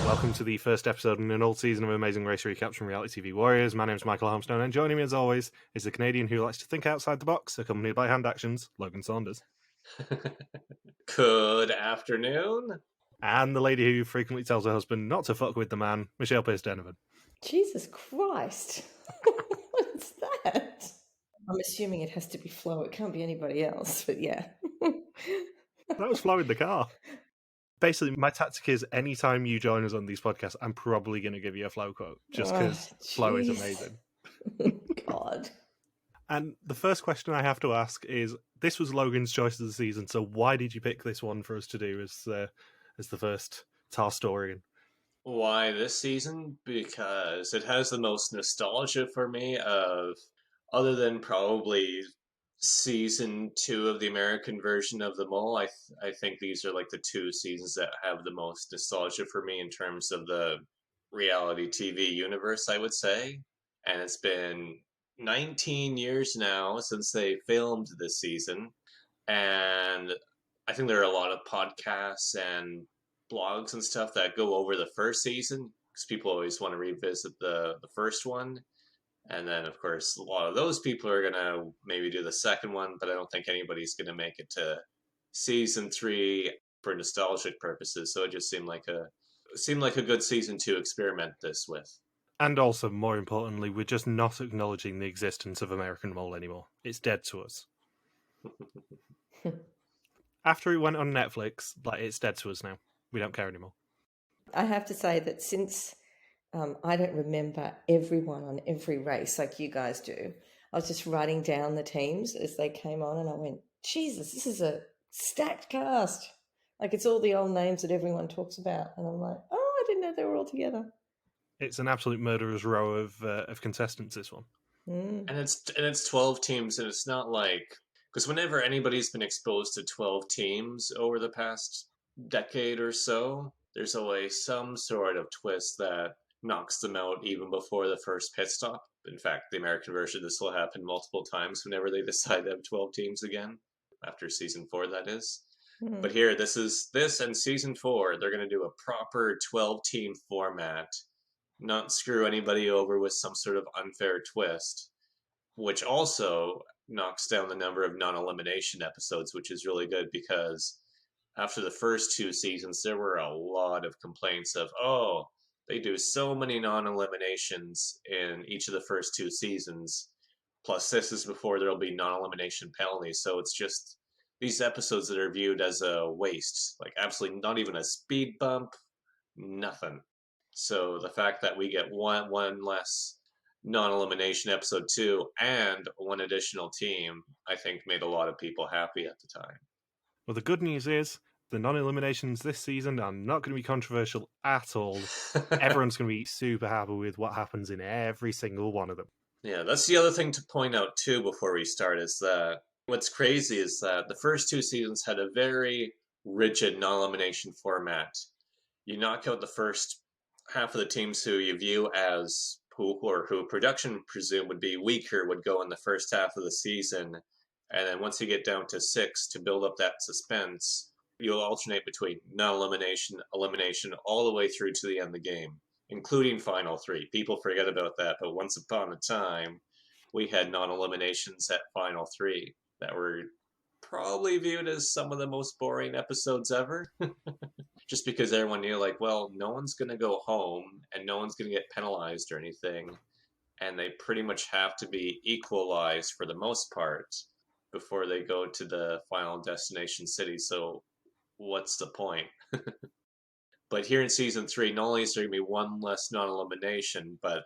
Welcome to the first episode in an old season of Amazing Race Recaps from Reality TV Warriors. My name is Michael Harmstone, and joining me as always is the Canadian who likes to think outside the box, accompanied by hand actions, Logan Saunders. Good afternoon. And the lady who frequently tells her husband not to fuck with the man, Michelle Pearce-Donovan. Jesus Christ. What's that? I'm assuming it has to be Flo. It can't be anybody else, but yeah. That was Flo in the car. Basically, my tactic is anytime you join us on these podcasts, I'm probably going to give you a Flo quote, just because Flo is amazing. God. And the first question I have to ask is, this was Logan's choice of the season, so why did you pick this one for us to do as the first Tarstorian? Why this season? Because it has the most nostalgia for me of, other than probably season 2 of the American version of them all, I think these are like the two seasons that have the most nostalgia for me in terms of the reality TV universe, I would say. And it's been 19 years now since they filmed this season. And I think there are a lot of podcasts and blogs and stuff that go over the first season because people always want to revisit the first one. And then, of course, a lot of those people are going to maybe do the second one, but I don't think anybody's going to make it to season 3 for nostalgic purposes. So it just seemed like a good season to experiment this with. And also, more importantly, we're just not acknowledging the existence of American Mole anymore. It's dead to us. After it went on Netflix, it's dead to us now. We don't care anymore. I have to say that since I don't remember everyone on every race like you guys do, I was just writing down the teams as they came on and I went, Jesus, this is a stacked cast. Like, it's all the old names that everyone talks about. And I'm like, oh, I didn't know they were all together. It's an absolute murderer's row of contestants, this one. And it's 12 teams, and it's not like... Because whenever anybody's been exposed to 12 teams over the past decade or so, there's always some sort of twist that knocks them out even before the first pit stop. In fact, the American version, this will happen multiple times whenever they decide to have 12 teams again, after season 4, that is. But here, this and season 4, they're going to do a proper 12-team format, not screw anybody over with some sort of unfair twist, which also knocks down the number of non-elimination episodes, which is really good because after the first 2 seasons, there were a lot of complaints of, oh, they do so many non-eliminations in each of the first 2 seasons. Plus, this is before there'll be non-elimination penalties. So it's just these episodes that are viewed as a waste, like absolutely not even a speed bump, nothing. So the fact that we get one less non-elimination episode 2 and one additional team, I think made a lot of people happy at the time. Well, the good news is the non-eliminations this season are not going to be controversial at all. Everyone's going to be super happy with what happens in every single one of them. Yeah, that's the other thing to point out too before we start is that what's crazy is that the first 2 seasons had a very rigid non-elimination format. You knock out the first half of the teams who you view as who production presumed would be weaker would go in the first half of the season. And then once you get down to 6 to build up that suspense, you'll alternate between non-elimination, elimination, all the way through to the end of the game, including Final 3. People forget about that, but once upon a time, we had non-eliminations at Final 3 that were probably viewed as some of the most boring episodes ever. Just because everyone knew, like, well, no one's going to go home and no one's going to get penalized or anything. And they pretty much have to be equalized for the most part before they go to the final destination city. So what's the point? But here in season 3, not only is there going to be one less non-elimination, but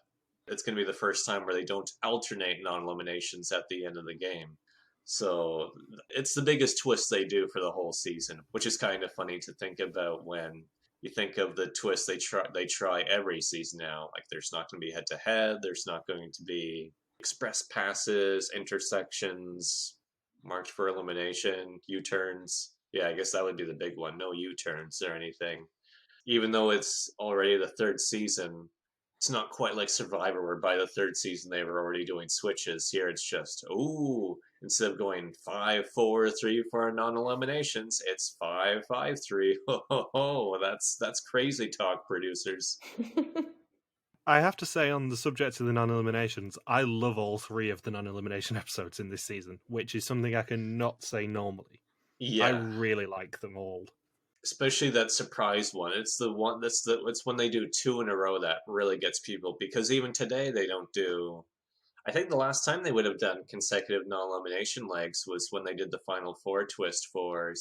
it's going to be the first time where they don't alternate non-eliminations at the end of the game. So it's the biggest twist they do for the whole season, which is kind of funny to think about when you think of the twist they try every season now. Like, there's not going to be head-to-head, there's not going to be express passes, intersections, march for elimination, U-turns. Yeah, I guess that would be the big one. No U-turns or anything. Even though it's already the 3rd season, It's not quite like Survivor, where by the third season they were already doing switches. Here it's just, ooh, instead of going 5-4-3 for non-eliminations, it's 5-5-3. Oh, that's crazy talk, producers. I have to say, on the subject of the non-eliminations, I love all 3 of the non-elimination episodes in this season, which is something I cannot say normally. I Yeah, really like them all. especially that surprise one. It's the one it's when they do 2 in a row that really gets people, because even today they don't do. I think the last time they would have done consecutive non-elimination legs was when they did the Final Four twist for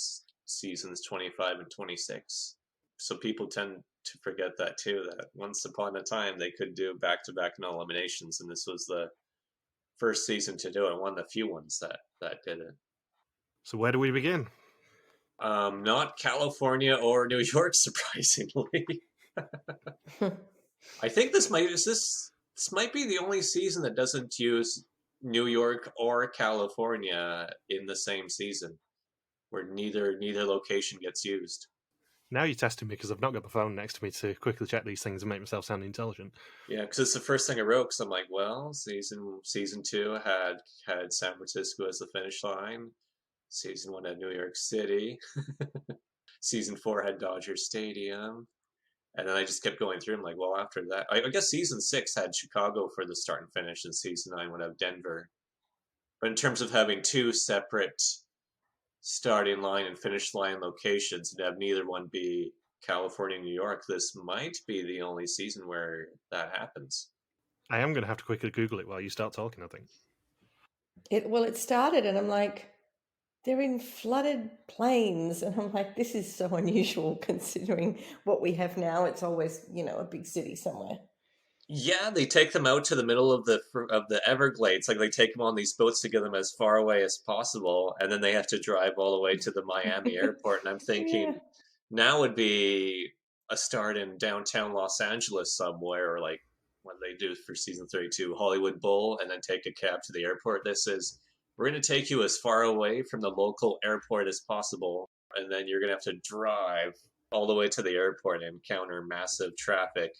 seasons 25 and 26. So people tend to forget that too, that once upon a time they could do back-to-back non-eliminations, and this was the first season to do it, and one of the few ones that did it. So where do we begin? Not California or New York, surprisingly. I think this might be the only season that doesn't use New York or California in the same season, where neither location gets used. Now you're testing me because I've not got the phone next to me to quickly check these things and make myself sound intelligent. Yeah, because it's the first thing I wrote. Because I'm like, well, season 2 had San Francisco as the finish line. Season 1 had New York City. Season 4 had Dodger Stadium. And then I just kept going through. I'm like, well, after that, I guess season 6 had Chicago for the start and finish, and season 9 would have Denver. But in terms of having 2 separate starting line and finish line locations and have neither one be California, New York, this might be the only season where that happens. I am going to have to quickly Google it while you start talking, I think. It started, and I'm like, they're in flooded plains, and I'm like, this is so unusual considering what we have now. It's always, a big city somewhere. Yeah, they take them out to the middle of the Everglades. Like they take them on these boats to get them as far away as possible, and then they have to drive all the way to the Miami airport. And I'm thinking, now would be a start in downtown Los Angeles somewhere, or like what they do for season 32, Hollywood Bowl, and then take a cab to the airport. This is, we're going to take you as far away from the local airport as possible, and then you're going to have to drive all the way to the airport and encounter massive traffic.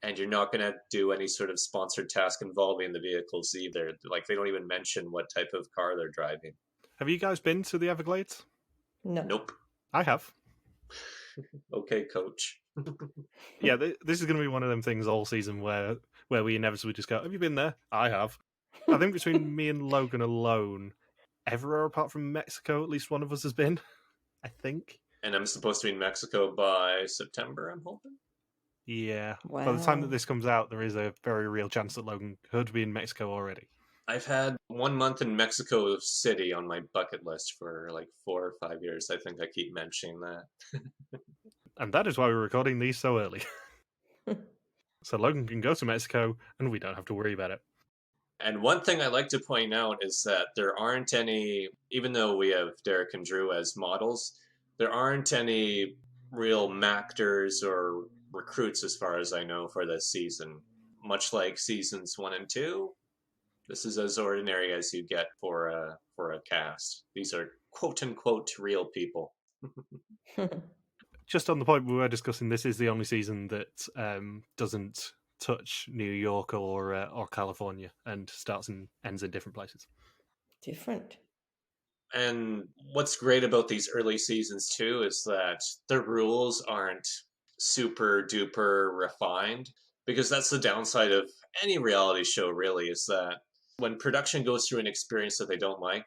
And you're not going to do any sort of sponsored task involving the vehicles either. Like, they don't even mention what type of car they're driving. Have you guys been to the Everglades? No. Nope. I have. Okay, coach. Yeah, this is going to be one of them things all season where we inevitably just go, have you been there? I have. I think between me and Logan alone, everywhere apart from Mexico, at least one of us has been. I think. And I'm supposed to be in Mexico by September, I'm hoping. Yeah. Wow. By the time that this comes out, there is a very real chance that Logan could be in Mexico already. I've had 1 month in Mexico City on my bucket list for like 4 or 5 years. I think I keep mentioning that. And that is why we're recording these so early. So Logan can go to Mexico and we don't have to worry about it. And one thing I like to point out is that there aren't any, even though we have Derek and Drew as models, there aren't any real actors or recruits, as far as I know, for this season. Much like seasons 1 and 2, this is as ordinary as you get for a cast. These are quote unquote real people. Just on the point we were discussing, this is the only season that doesn't touch New York or California and starts and ends in different places. Different. And what's great about these early seasons too is that the rules aren't super duper refined, because that's the downside of any reality show, really, is that when production goes through an experience that they don't like,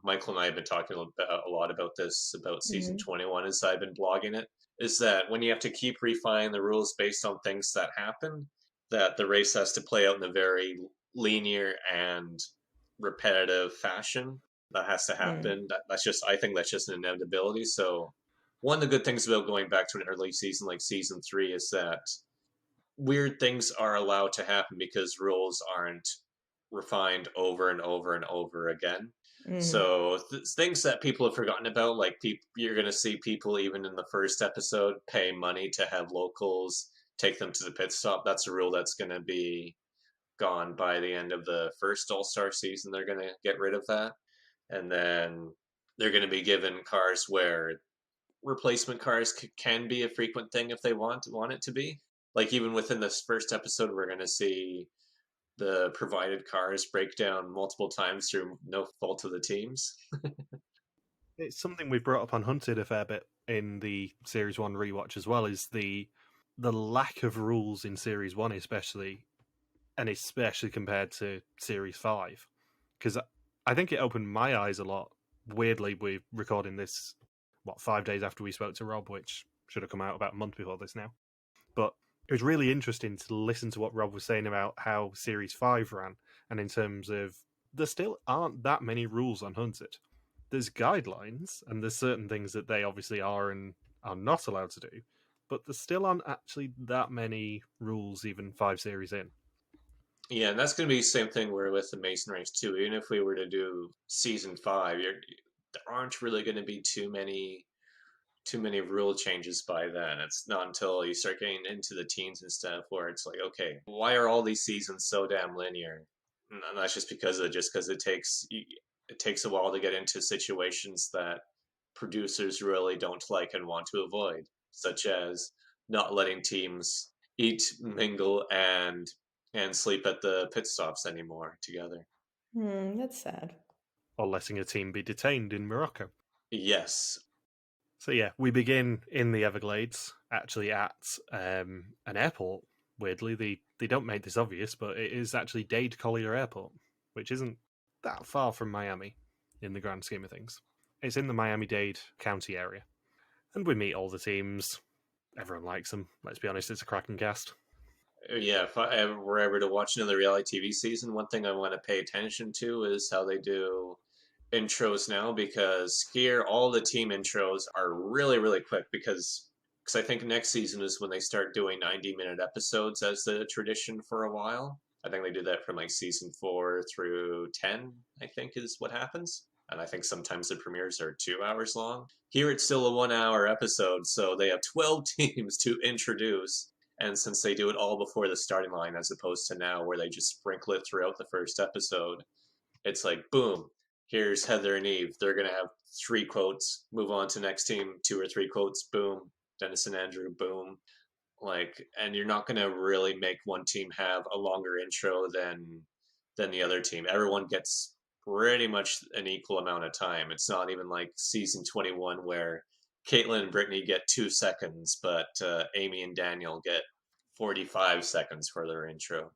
Michael and I have been talking a lot about this, about season 21 as I've been blogging it, is that when you have to keep refining the rules based on things that happen, that the race has to play out in a very linear and repetitive fashion. That has to happen. I think that's just an inevitability. So one of the good things about going back to an early season like season 3 is that weird things are allowed to happen because rules aren't refined over and over and over again. So things that people have forgotten about, like you're going to see people even in the first episode pay money to have locals take them to the pit stop. That's a rule that's going to be gone by the end of the first All-Star season. They're going to get rid of that. And then they're going to be given cars where replacement cars can be a frequent thing if they want it to be. Like, even within this first episode, we're going to see the provided cars break down multiple times through no fault of the teams. It's something we've brought up on Hunted a fair bit in the Series 1 rewatch as well, is the lack of rules in Series 1 especially, and especially compared to Series 5. Because I think it opened my eyes a lot. Weirdly, we're recording this, 5 days after we spoke to Rob, which should have come out about a month before this now. But it was really interesting to listen to what Rob was saying about how Series 5 ran, and in terms of there still aren't that many rules on Hunted. There's guidelines, and there's certain things that they obviously are and are not allowed to do, but there still aren't actually that many rules even 5 series in. Yeah, and that's going to be the same thing where with the Mason race too. Even if we were to do season 5, there aren't really going to be too many rule changes by then. It's not until you start getting into the teens and stuff where it's like, okay, why are all these seasons so damn linear? And that's just because it takes a while to get into situations that producers really don't like and want to avoid, such as not letting teams eat, mingle, and sleep at the pit stops anymore together. That's sad. Or letting a team be detained in Morocco. Yes. So yeah, we begin in the Everglades, actually at an airport. Weirdly, they don't make this obvious, but it is actually Dade Collier Airport, which isn't that far from Miami in the grand scheme of things. It's in the Miami-Dade County area. And we meet all the teams. Everyone likes them. Let's be honest, it's a cracking cast. Yeah, if I ever were ever to watch another reality TV season, one thing I want to pay attention to is how they do intros now, because here all the team intros are really, really quick because I think next season is when they start doing 90-minute episodes as the tradition for a while. I think they do that from like season 4 through 10, I think is what happens. And I think sometimes the premieres are 2 hours long. Here it's still a 1-hour episode, so they have 12 teams to introduce. And since they do it all before the starting line, as opposed to now where they just sprinkle it throughout the first episode, it's like, boom, here's Heather and Eve. They're going to have 3 quotes, move on to next team, 2 or 3 quotes, boom. Dennis and Andrew, boom. Like, and you're not going to really make one team have a longer intro than the other team. Everyone gets pretty much an equal amount of time. It's not even like season 21 where Caitlin and Brittany get 2 seconds, but Amy and Daniel get 45 seconds for their intro.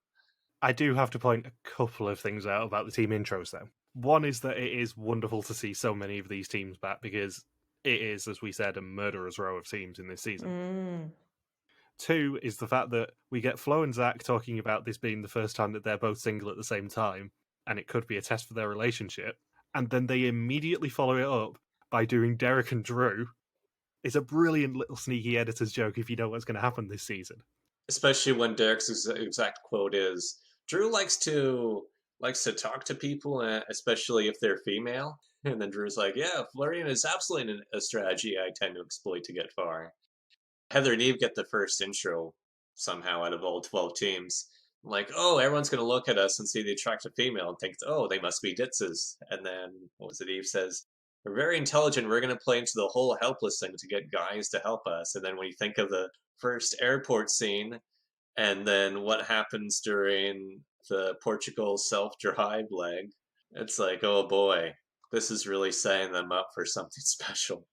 I do have to point a couple of things out about the team intros, though. One is that it is wonderful to see so many of these teams back, because it is, as we said, a murderer's row of teams in this season. 2 is the fact that we get Flo and Zach talking about this being the first time that they're both single at the same time, and it could be a test for their relationship, and then they immediately follow it up by doing Derek and Drew. It's a brilliant little sneaky editor's joke if you know what's going to happen this season. Especially when Derek's exact quote is, Drew likes to talk to people, especially if they're female. And then Drew's like, yeah, flirting is absolutely a strategy I tend to exploit to get far. Heather and Eve get the first intro somehow out of all 12 teams. Like, oh, everyone's going to look at us and see the attractive female and think, oh, they must be ditzes. And then, what was it, Eve says, we're very intelligent. We're going to play into the whole helpless thing to get guys to help us. And then when you think of the first airport scene, and then what happens during the Portugal self-drive leg, it's like, oh boy, this is really setting them up for something special.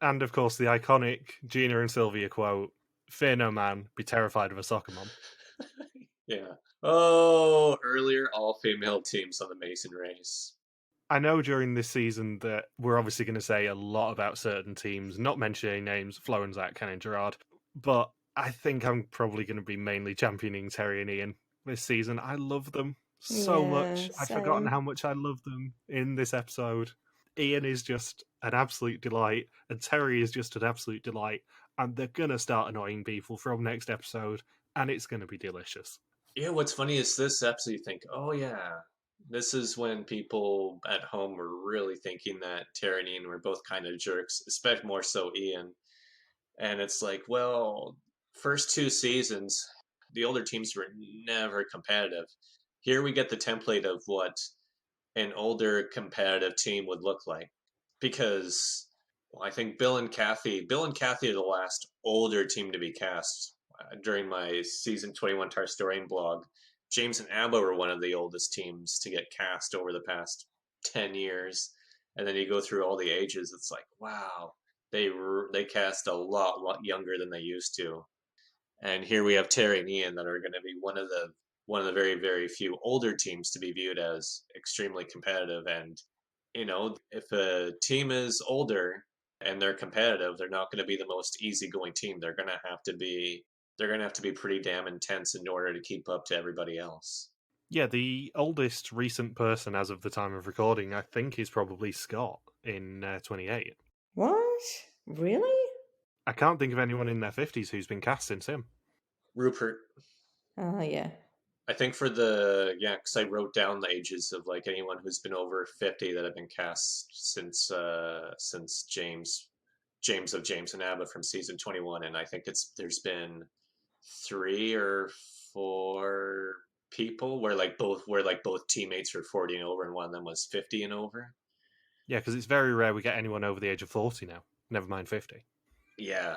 And of course, the iconic Gina and Sylvia quote, "Fear no man, be terrified of a soccer mom." Yeah. Oh, earlier all-female teams on the Mason race. I know during this season that we're obviously going to say a lot about certain teams, not mentioning names, Flo and Zach, Ken Gerard, but I think I'm probably going to be mainly championing Terry and Ian this season. I love them so much. I'd forgotten how much I love them in this episode. Ian is just an absolute delight, and Terry is just an absolute delight, and they're going to start annoying people from next episode, and it's going to be delicious. Yeah, what's funny is this episode you think, oh yeah, this is when people at home were really thinking that Terry and Ian were both kind of jerks, especially more so Ian. And it's like, well, first 2 seasons, the older teams were never competitive. Here we get the template of what an older competitive team would look like. Because Well, I think Bill and Kathy are the last older team to be cast. During my season 21 Tarstorian blog, James and Abba were one of the oldest teams to get cast over the past 10 years. And then you go through all the ages, it's like, wow, they cast a lot younger than they used to. And here we have Terry and Ian that are going to be one of the very few older teams to be viewed as extremely competitive. And if a team is older and they're competitive, they're not going to be the most easygoing team. They're going to have to be pretty damn intense in order to keep up to everybody else. Yeah, the oldest recent person as of the time of recording, I think, is probably Scott in 28. What? Really? I can't think of anyone in their 50s who's been cast since him. Rupert. Oh, yeah. I think because I wrote down the ages of like anyone who's been over 50 that have been cast since James of James and Abba from season 21, and I think there's been 3 or 4 people where both teammates were 40 and over, and one of them was 50 and over. Yeah, because it's very rare we get anyone over the age of 40 now. Never mind 50. Yeah,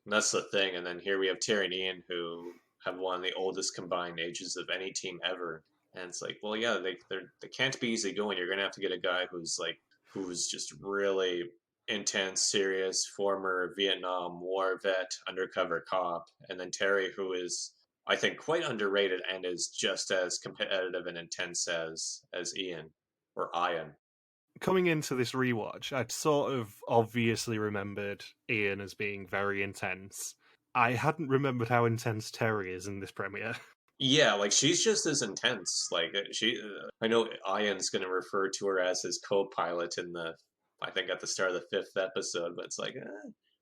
that's the thing. And then here we have Terry and Ian, who have one of the oldest combined ages of any team ever. And it's like, well, yeah, they can't be easy going. You're gonna have to get a guy who's just really intense, serious, former Vietnam War vet, undercover cop, and then Terry, who is, I think, quite underrated and is just as competitive and intense as Ian or Ian. Coming into this rewatch, I'd sort of obviously remembered Ian as being very intense. I hadn't remembered how intense Terry is in this premiere. Yeah, like she's just as intense. I know Ian's going to refer to her as his co-pilot I think at the start of the 5th episode, but it's like,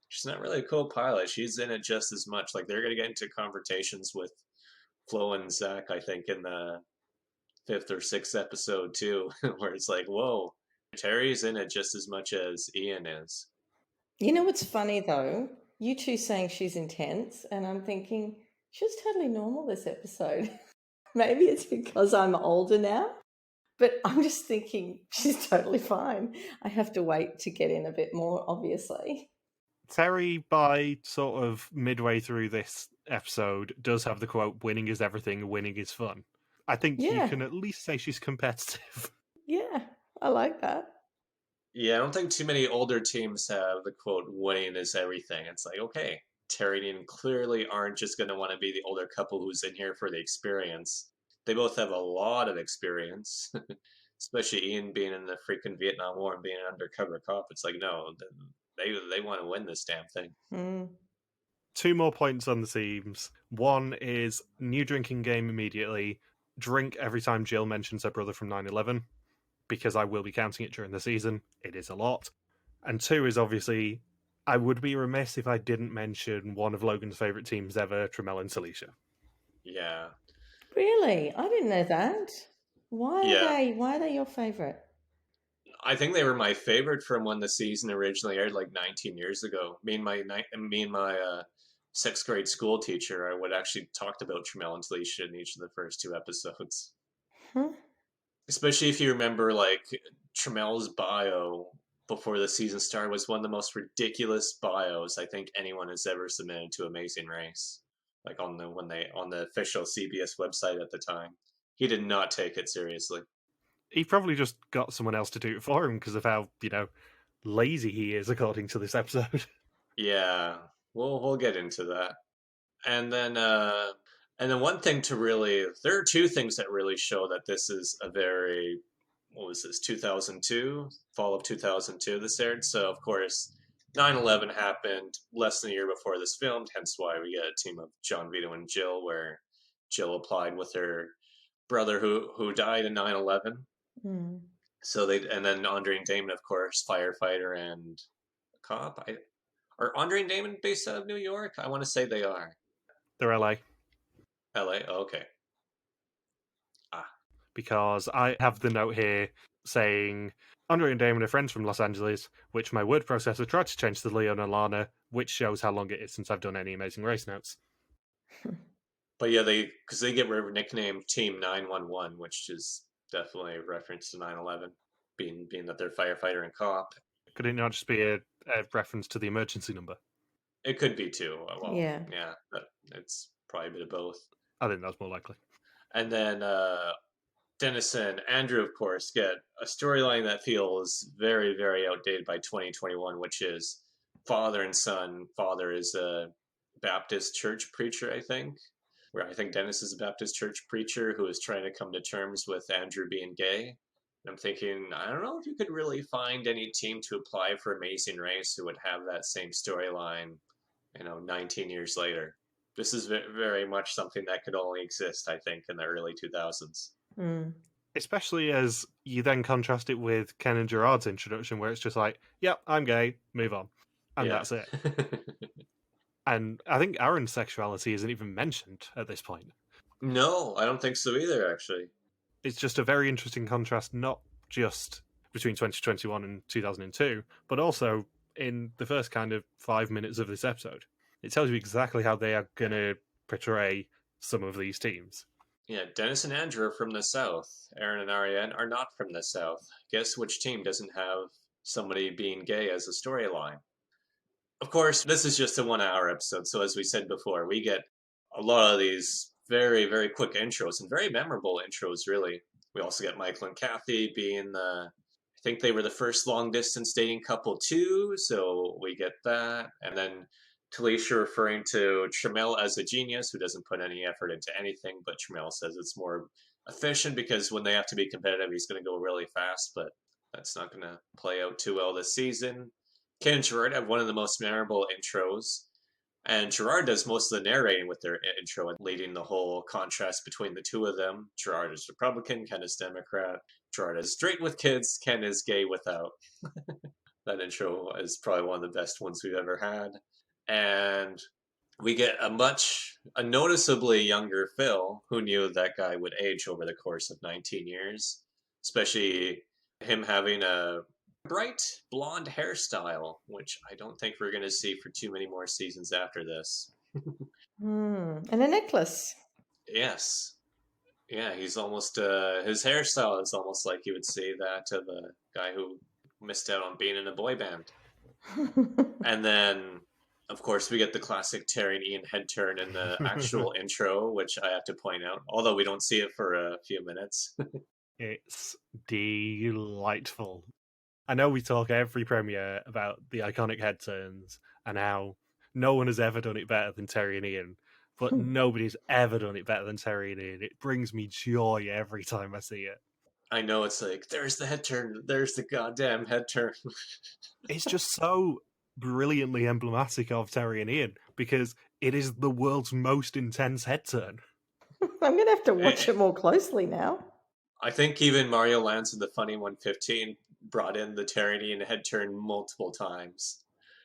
she's not really a co-pilot. She's in it just as much. Like they're going to get into confrontations with Flo and Zach, I think, in the 5th or 6th episode too, where it's like, whoa, Terry's in it just as much as Ian is. You know what's funny though? You two saying she's intense, and I'm thinking she was totally normal this episode. Maybe it's because I'm older now, but I'm just thinking she's totally fine. I have to wait to get in a bit more, obviously. Terry, by sort of midway through this episode, does have the quote, "Winning is everything, winning is fun." I think you can at least say she's competitive. Yeah, I like that. Yeah, I don't think too many older teams have the quote, winning is everything. It's like, okay, Terry and Ian clearly aren't just going to want to be the older couple who's in here for the experience. They both have a lot of experience, especially Ian being in the freaking Vietnam War and being an undercover cop. It's like, no, they want to win this damn thing. Mm. 2 more points on the teams. One is new drinking game immediately. Drink every time Jill mentions her brother from 9/11, because I will be counting it during the season. It is a lot. And 2 is obviously, I would be remiss if I didn't mention one of Logan's favourite teams ever, Trammell and Celicia. Yeah. Really? I didn't know that. Why Yeah. are they your favourite? I think they were my favorite from when the season originally aired, like 19 years ago. Me and my 6th grade school teacher, I would actually talked about Trammell and Talisha in each of the first 2 episodes. Huh? Especially if you remember, like, Trammell's bio before the season started was one of the most ridiculous bios I think anyone has ever submitted to Amazing Race. Like on the official CBS website at the time, he did not take it seriously. He probably just got someone else to do it for him because of how, lazy he is, according to this episode. Yeah, we'll get into that. And then one thing there are 2 things that really show that this is a very, what was this, 2002, fall of 2002 this aired. So of course 9/11 happened less than a year before this filmed, hence why we get a team of John Vito and Jill, where Jill applied with her brother who died in 9/11. Mm. So and then Andre and Damon, of course, firefighter and cop. Are Andre and Damon based out of New York? I want to say they are. They're LA. LA? Oh, okay. Because I have the note here saying Andre and Damon are friends from Los Angeles, which my word processor tried to change to Leon and Lana, which shows how long it is since I've done any Amazing Race notes. But yeah, because they get nicknamed Team 911, which is definitely a reference to 9/11, being that they're firefighter and cop. Could it not just be a a reference to the emergency number? It could be too. Well, Yeah. but it's probably a bit of both. I think that's more likely. And then Dennis and Andrew, of course, get a storyline that feels very, very outdated by 2021, which is father and son. Father is a Baptist church preacher, I think, where I think Dennis is a Baptist church preacher who is trying to come to terms with Andrew being gay. And I'm thinking, I don't know if you could really find any team to apply for Amazing Race who would have that same storyline, 19 years later. This is very much something that could only exist, I think, in the early 2000s. Mm. Especially as you then contrast it with Ken and Gerard's introduction, where it's just like, yep, I'm gay, move on. And that's it. And I think Aaron's sexuality isn't even mentioned at this point. No, I don't think so either, actually. It's just a very interesting contrast, not just between 2021 and 2002, but also in the first kind of 5 minutes of this episode. It tells you exactly how they are going to portray some of these teams. Yeah, Dennis and Andrew are from the South. Aaron and Ariane are not from the South. Guess which team doesn't have somebody being gay as a storyline? Of course, this is just a 1 hour episode, so as we said before, we get a lot of these very, very quick intros and very memorable intros, really. We also get Michael and Kathy being I think they were the first long distance dating couple too, so we get that. And then Talisha referring to Tramel as a genius who doesn't put any effort into anything, but Tramel says it's more efficient because when they have to be competitive, he's going to go really fast, but that's not going to play out too well this season. Ken and Gerard have one of the most memorable intros, and Gerard does most of the narrating with their intro and leading the whole contrast between the two of them. Gerard is Republican, Ken is Democrat. Gerard is straight with kids, Ken is gay without. That intro is probably one of the best ones we've ever had. And we get a noticeably younger Phil, who knew that guy would age over the course of 19 years, especially him having a bright blonde hairstyle, which I don't think we're going to see for too many more seasons after this. And a necklace. Yes. Yeah, he's almost, his hairstyle is almost like you would see that of a guy who missed out on being in a boy band. And then, of course, we get the classic Terry and Ian head turn in the actual intro, which I have to point out, although we don't see it for a few minutes. It's delightful. I know we talk every premiere about the iconic head turns and how no one has ever done it better than Terry and Ian, but nobody's ever done it better than Terry and Ian. It brings me joy every time I see it. I know, it's like, there's the head turn, there's the goddamn head turn. It's just so brilliantly emblematic of Terry and Ian because it is the world's most intense head turn. I'm going to have to watch it more closely now. I think even Mario Lanza, the Funny 115, brought in the Terry and Ian head turn multiple times.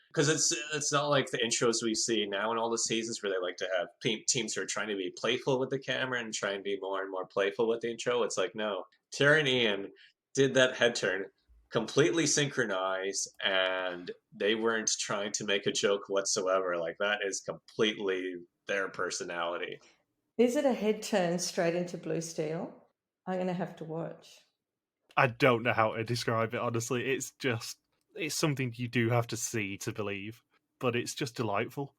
Because it's not like the intros we see now in all the seasons where they like to have teams who are trying to be playful with the camera and try and be more and more playful with the intro. It's like, no, Terry and Ian did that head turn completely synchronized, and they weren't trying to make a joke whatsoever. Like, that is completely their personality. Is it a head turn straight into blue steel? I'm going to have to watch. I don't know how to describe it, honestly. It's something you do have to see to believe, but it's just delightful.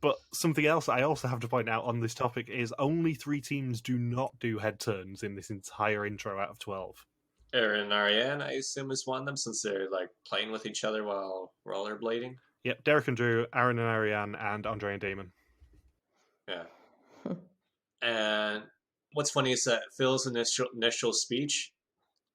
But something else I also have to point out on this topic is only 3 teams do not do head turns in this entire intro out of 12. Aaron and Ariane, I assume, is one of them, since they're like playing with each other while rollerblading. Yep, Derek and Drew, Aaron and Ariane, and Andre and Damon. Yeah. And what's funny is that Phil's initial speech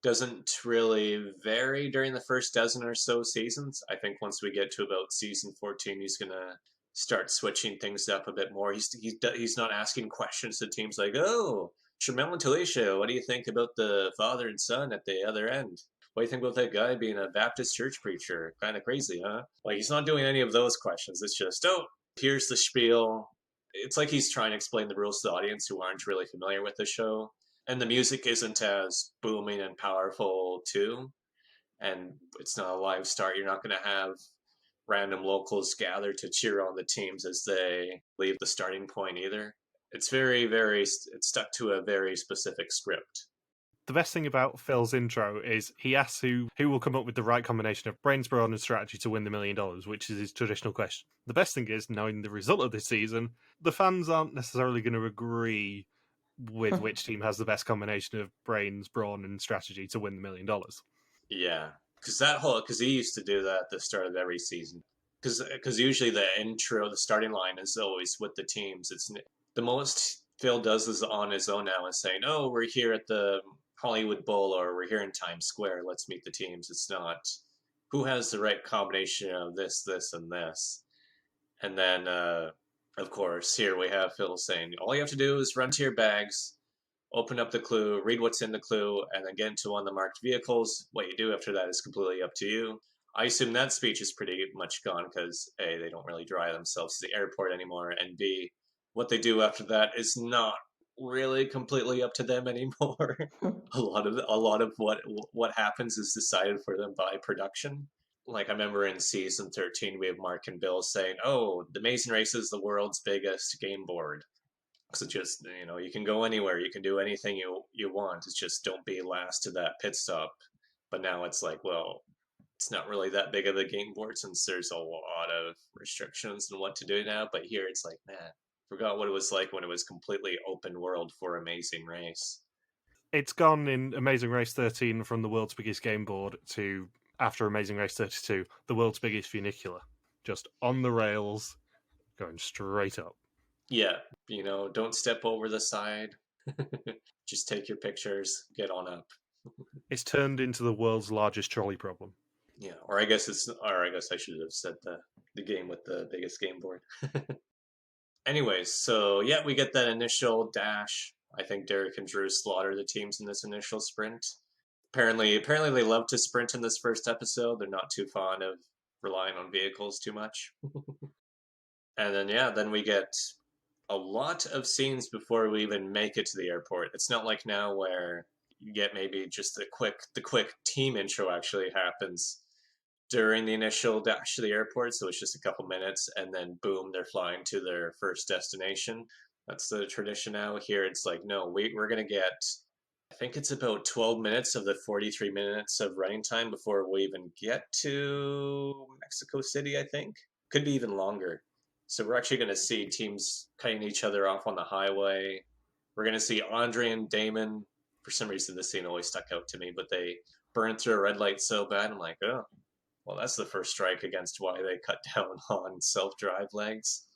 doesn't really vary during the first dozen or so seasons. I think once we get to about season 14, he's going to start switching things up a bit more. He's not asking questions to teams like, oh, Tramel and Talisha, what do you think about the father and son at the other end? What do you think about that guy being a Baptist church preacher? Kind of crazy, huh? Like, he's not doing any of those questions. It's just, oh, here's the spiel. It's like he's trying to explain the rules to the audience who aren't really familiar with the show. And the music isn't as booming and powerful, too. And it's not a live start. You're not going to have random locals gather to cheer on the teams as they leave the starting point either. It's very, very, it's stuck to a very specific script. The best thing about Phil's intro is he asks who will come up with the right combination of brains, brawn, and strategy to win the $1 million, which is his traditional question. The best thing is, knowing the result of this season, the fans aren't necessarily going to agree with which team has the best combination of brains, brawn, and strategy to win the $1 million. Yeah, because he used to do that at the start of every season. Because usually the intro, the starting line is always with the teams. It's the most Phil does is on his own now and saying, "Oh, we're here at the Hollywood Bowl, or we're here in Times Square. Let's meet the teams." It's not who has the right combination of this, this, and this. And then, of course, here we have Phil saying, "All you have to do is run to your bags, open up the clue, read what's in the clue, and then get into one of the marked vehicles. What you do after that is completely up to you." I assume that speech is pretty much gone because A, they don't really drive themselves to the airport anymore, and B, what they do after that is not really completely up to them anymore. a lot of what happens is decided for them by production. Like I remember in season 13, we have Mark and Bill saying, "Oh, the Amazing Race is the world's biggest game board. So just, you can go anywhere, you can do anything you want. It's just don't be last to that pit stop." But now it's like, well, it's not really that big of a game board since there's a lot of restrictions on what to do now. But here it's like, man, forgot what it was like when it was completely open world for Amazing Race. It's gone in Amazing Race 13 from the world's biggest game board to, after Amazing Race 32, the world's biggest funicular. Just on the rails, going straight up. Yeah, don't step over the side. Just take your pictures, get on up. It's turned into the world's largest trolley problem. Yeah, or I guess I should have said the game with the biggest game board. Anyways, so yeah, we get that initial dash. I think Derek and Drew slaughter the teams in this initial sprint. Apparently they love to sprint in this first episode. They're not too fond of relying on vehicles too much. And then we get a lot of scenes before we even make it to the airport. It's not like now where you get maybe just the quick team intro actually happens during the initial dash to the airport, so it's just a couple minutes, and then boom, they're flying to their first destination. That's the tradition now. Here it's like, no, we're going to get, I think it's about 12 minutes of the 43 minutes of running time before we even get to Mexico City, I think. Could be even longer. So we're actually going to see teams cutting each other off on the highway. We're going to see Andre and Damon. For some reason, this scene always stuck out to me, but they burned through a red light so bad. I'm like, oh, well, that's the first strike against why they cut down on self-drive legs.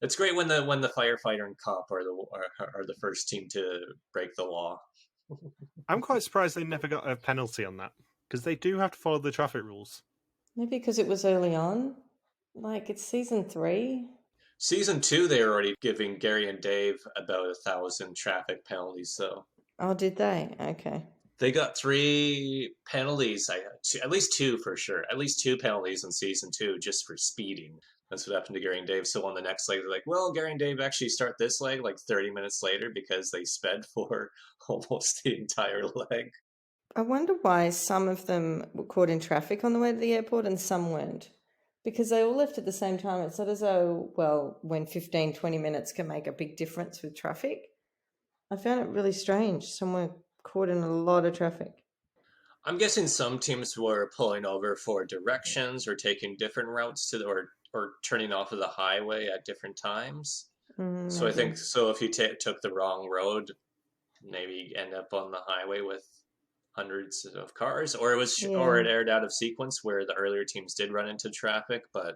It's great when the firefighter and cop are the first team to break the law. I'm quite surprised they never got a penalty on that, because they do have to follow the traffic rules. Maybe because it was early on. Like, it's season 3. Season 2, they were already giving Gary and Dave about 1,000 traffic penalties, so. Oh, did they? Okay. They got 3 penalties, at least 2 for sure. At least 2 penalties in season 2 just for speeding. That's what happened to Gary and Dave. So on the next leg, they're like, well, Gary and Dave actually start this leg like 30 minutes later because they sped for almost the entire leg. I wonder why some of them were caught in traffic on the way to the airport and some weren't. Because they all left at the same time. It's not as though, well, when 15, 20 minutes can make a big difference with traffic. I found it really strange. Some were caught in a lot of traffic. I'm guessing some teams were pulling over for directions or taking different routes or turning off of the highway at different times. So I think, if you took the wrong road, maybe you end up on the highway with hundreds of cars, or it aired out of sequence where the earlier teams did run into traffic. But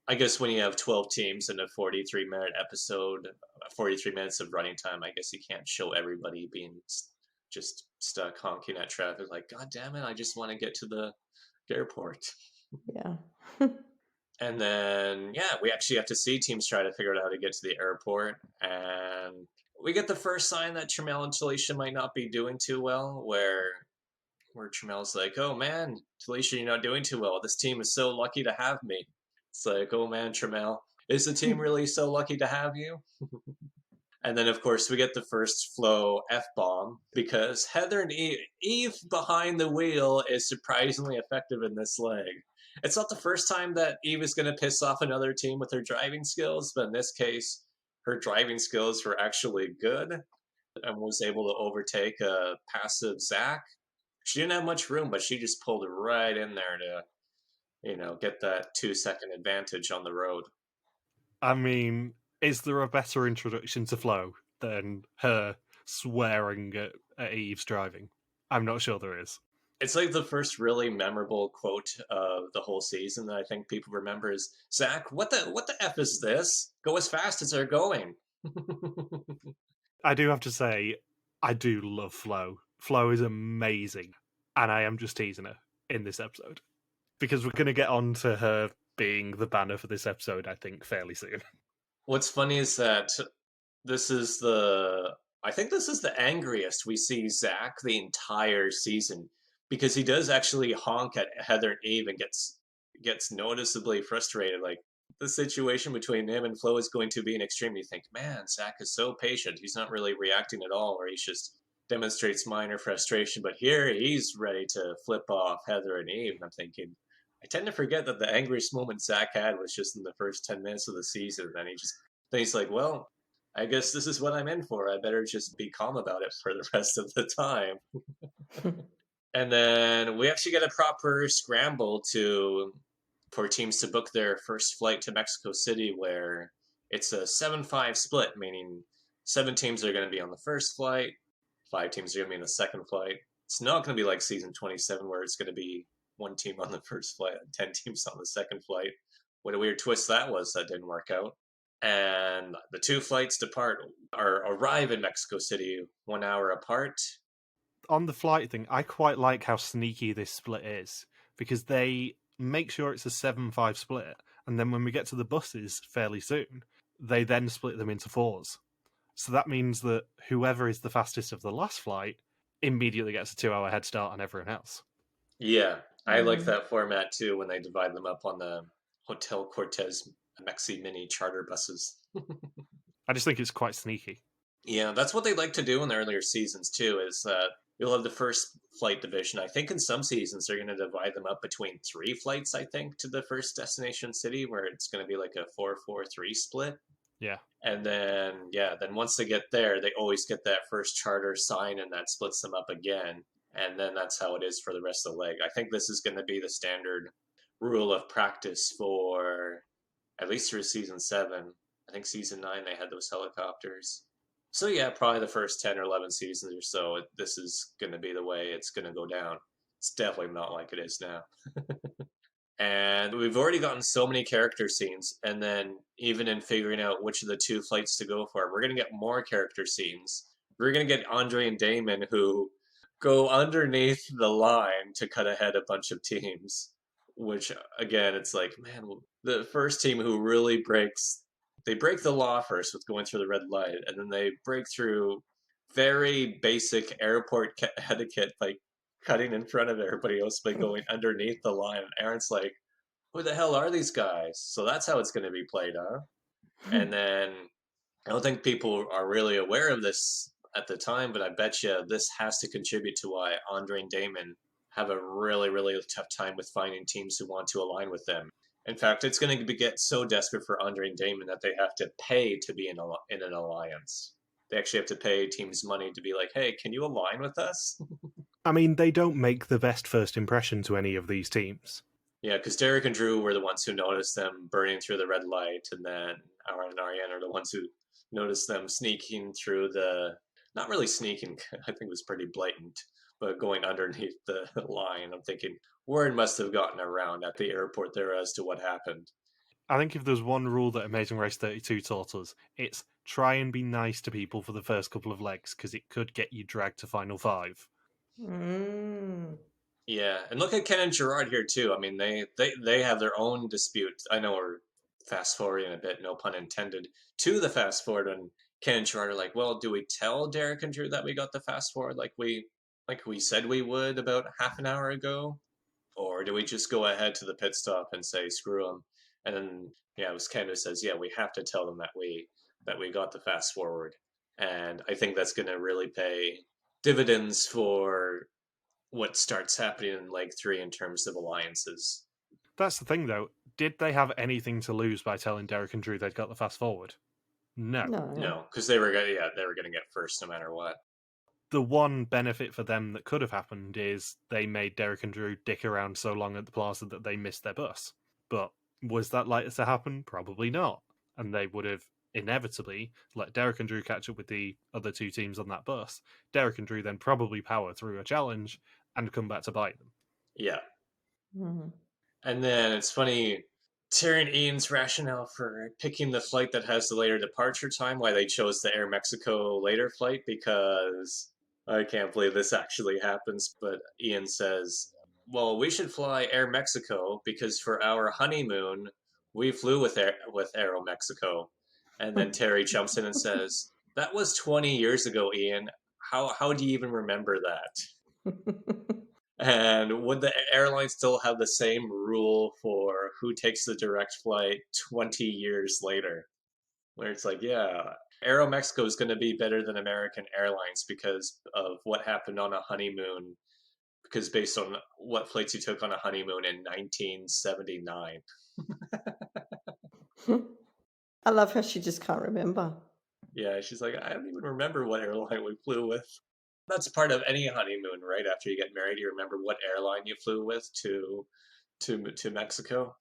I guess when you have 12 teams in a 43-minute episode, 43 minutes of running time, I guess you can't show everybody being just stuck honking at traffic like, God damn it, I just want to get to the airport. Yeah. And then, we actually have to see teams try to figure out how to get to the airport. And we get the first sign that Tramiel and Talisha might not be doing too well, where Tramel's like, oh man, Talisha, you're not doing too well. This team is so lucky to have me. It's like, oh man, Tramiel, is the team really so lucky to have you? And then, of course, we get the first Flo F-bomb because Heather and Eve behind the wheel is surprisingly effective in this leg. It's not the first time that Eve is going to piss off another team with her driving skills, but in this case, her driving skills were actually good. and was able to overtake a passive Zach. She didn't have much room, but she just pulled right in there to, get that 2-second advantage on the road. I mean, is there a better introduction to Flo than her swearing at Eve's driving? I'm not sure there is. It's like the first really memorable quote of the whole season that I think people remember is, Zach, what the F is this? Go as fast as they're going. I do have to say, I do love Flo. Flo is amazing. And I am just teasing her in this episode. Because we're going to get on to her being the banner for this episode, I think, fairly soon. What's funny is that I think this is the angriest we see Zach the entire season, because he does actually honk at Heather and Eve and gets noticeably frustrated. Like, the situation between him and Flo is going to be an extreme. You think, man, Zach is so patient. He's not really reacting at all, or he just demonstrates minor frustration. But here he's ready to flip off Heather and Eve. And I'm thinking, I tend to forget that the angriest moment Zach had was just in the first 10 minutes of the season. And then he's like, well, I guess this is what I'm in for. I better just be calm about it for the rest of the time. And then we actually get a proper scramble for teams to book their first flight to Mexico City, where it's a 7-5 split, meaning 7 teams are going to be on the first flight, 5 teams are going to be on the second flight. It's not going to be like season 27, where it's going to be 1 team on the first flight and 10 teams on the second flight. What a weird twist that was. That didn't work out. And the 2 flights arrive in Mexico City 1 hour apart. On the flight thing, I quite like how sneaky this split is, because they make sure it's a 7-5 split, and then when we get to the buses fairly soon, they then split them into 4s. So that means that whoever is the fastest of the last flight immediately gets a 2-hour head start on everyone else. Yeah, I like that format too, when they divide them up on the Hotel Cortez Mexi Mini charter buses. I just think it's quite sneaky. Yeah, that's what they like to do in the earlier seasons too, is that you'll have the first flight division. I think in some seasons they're going to divide them up between 3 flights, I think, to the first destination city, where it's going to be like a 4-4-3 split. Yeah. And then once they get there, they always get that first charter sign, and that splits them up again. And then that's how it is for the rest of the leg. I think this is going to be the standard rule of practice for at least through season 7. I think season 9 they had those helicopters. So yeah, probably the first 10 or 11 seasons or so, this is going to be the way it's going to go down. It's definitely not like it is now. And we've already gotten so many character scenes, and then even in figuring out which of the 2 flights to go for, we're going to get more character scenes. We're going to get Andre and Damon, who go underneath the line to cut ahead a bunch of teams, which, again, it's like, man, the first team who really break the law first with going through the red light, and then they break through very basic airport etiquette, like cutting in front of everybody else by going underneath the line. And Aaron's like, who the hell are these guys? So that's how it's going to be played, huh? And then I don't think people are really aware of this at the time, but I bet you this has to contribute to why Andre and Damon have a really, really tough time with finding teams who want to align with them. In fact, it's going to get so desperate for Andre and Damon that they have to pay to be in an alliance. They actually have to pay teams money to be like, hey, can you align with us? I mean, they don't make the best first impression to any of these teams. Yeah, because Derek and Drew were the ones who noticed them burning through the red light, and then Aaron and Ariane are the ones who noticed them sneaking through not really sneaking, I think it was pretty blatant, but going underneath the line. I'm thinking, word must have gotten around at the airport there as to what happened. I think if there's one rule that Amazing Race 32 taught us, it's try and be nice to people for the first couple of legs, because it could get you dragged to Final 5. Yeah, and look at Ken and Gerard here too. I mean, they have their own dispute. I know we're fast forwarding a bit, no pun intended, to the fast forward, and Ken and Gerard are like, well, do we tell Derek and Drew that we got the fast forward like we said we would about half an hour ago? Or do we just go ahead to the pit stop and say, screw them? And then, it was Ken who says, yeah, we have to tell them that we got the fast forward. And I think that's going to really pay dividends for what starts happening in leg 3 in terms of alliances. That's the thing, though. Did they have anything to lose by telling Derek and Drew they'd got the fast forward? No. No, because they were gonna get first no matter what. The one benefit for them that could have happened is they made Derek and Drew dick around so long at the plaza that they missed their bus. But was that likely to happen? Probably not. And they would have inevitably let Derek and Drew catch up with the other two teams on that bus. Derek and Drew then probably power through a challenge and come back to bite them. Yeah. Mm-hmm. And then it's funny, Terry and Ian's rationale for picking the flight that has the later departure time, why they chose the Air Mexico later flight, because I can't believe this actually happens, but Ian says, well, we should fly Air Mexico because for our honeymoon, we flew with Aero Mexico. And then Terry jumps in and says, that was 20 years ago, Ian. How do you even remember that? And would the airline still have the same rule for who takes the direct flight 20 years later? Where it's like, yeah, Aero Mexico is going to be better than American Airlines because of what happened on a honeymoon, because based on what flights you took on a honeymoon in 1979. I love how she just can't remember. Yeah, she's like, I don't even remember what airline we flew with. That's part of any honeymoon, right? After you get married, you remember what airline you flew with to Mexico.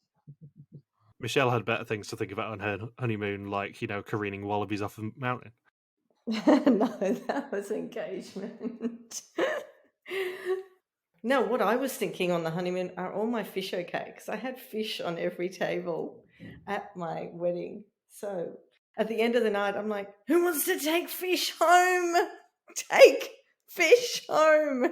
Michelle had better things to think about on her honeymoon, like, careening wallabies off a mountain. No, that was engagement. No, what I was thinking on the honeymoon, are all my fish okay? Because I had fish on every table at my wedding. So at the end of the night, I'm like, who wants to take fish home? Take fish home.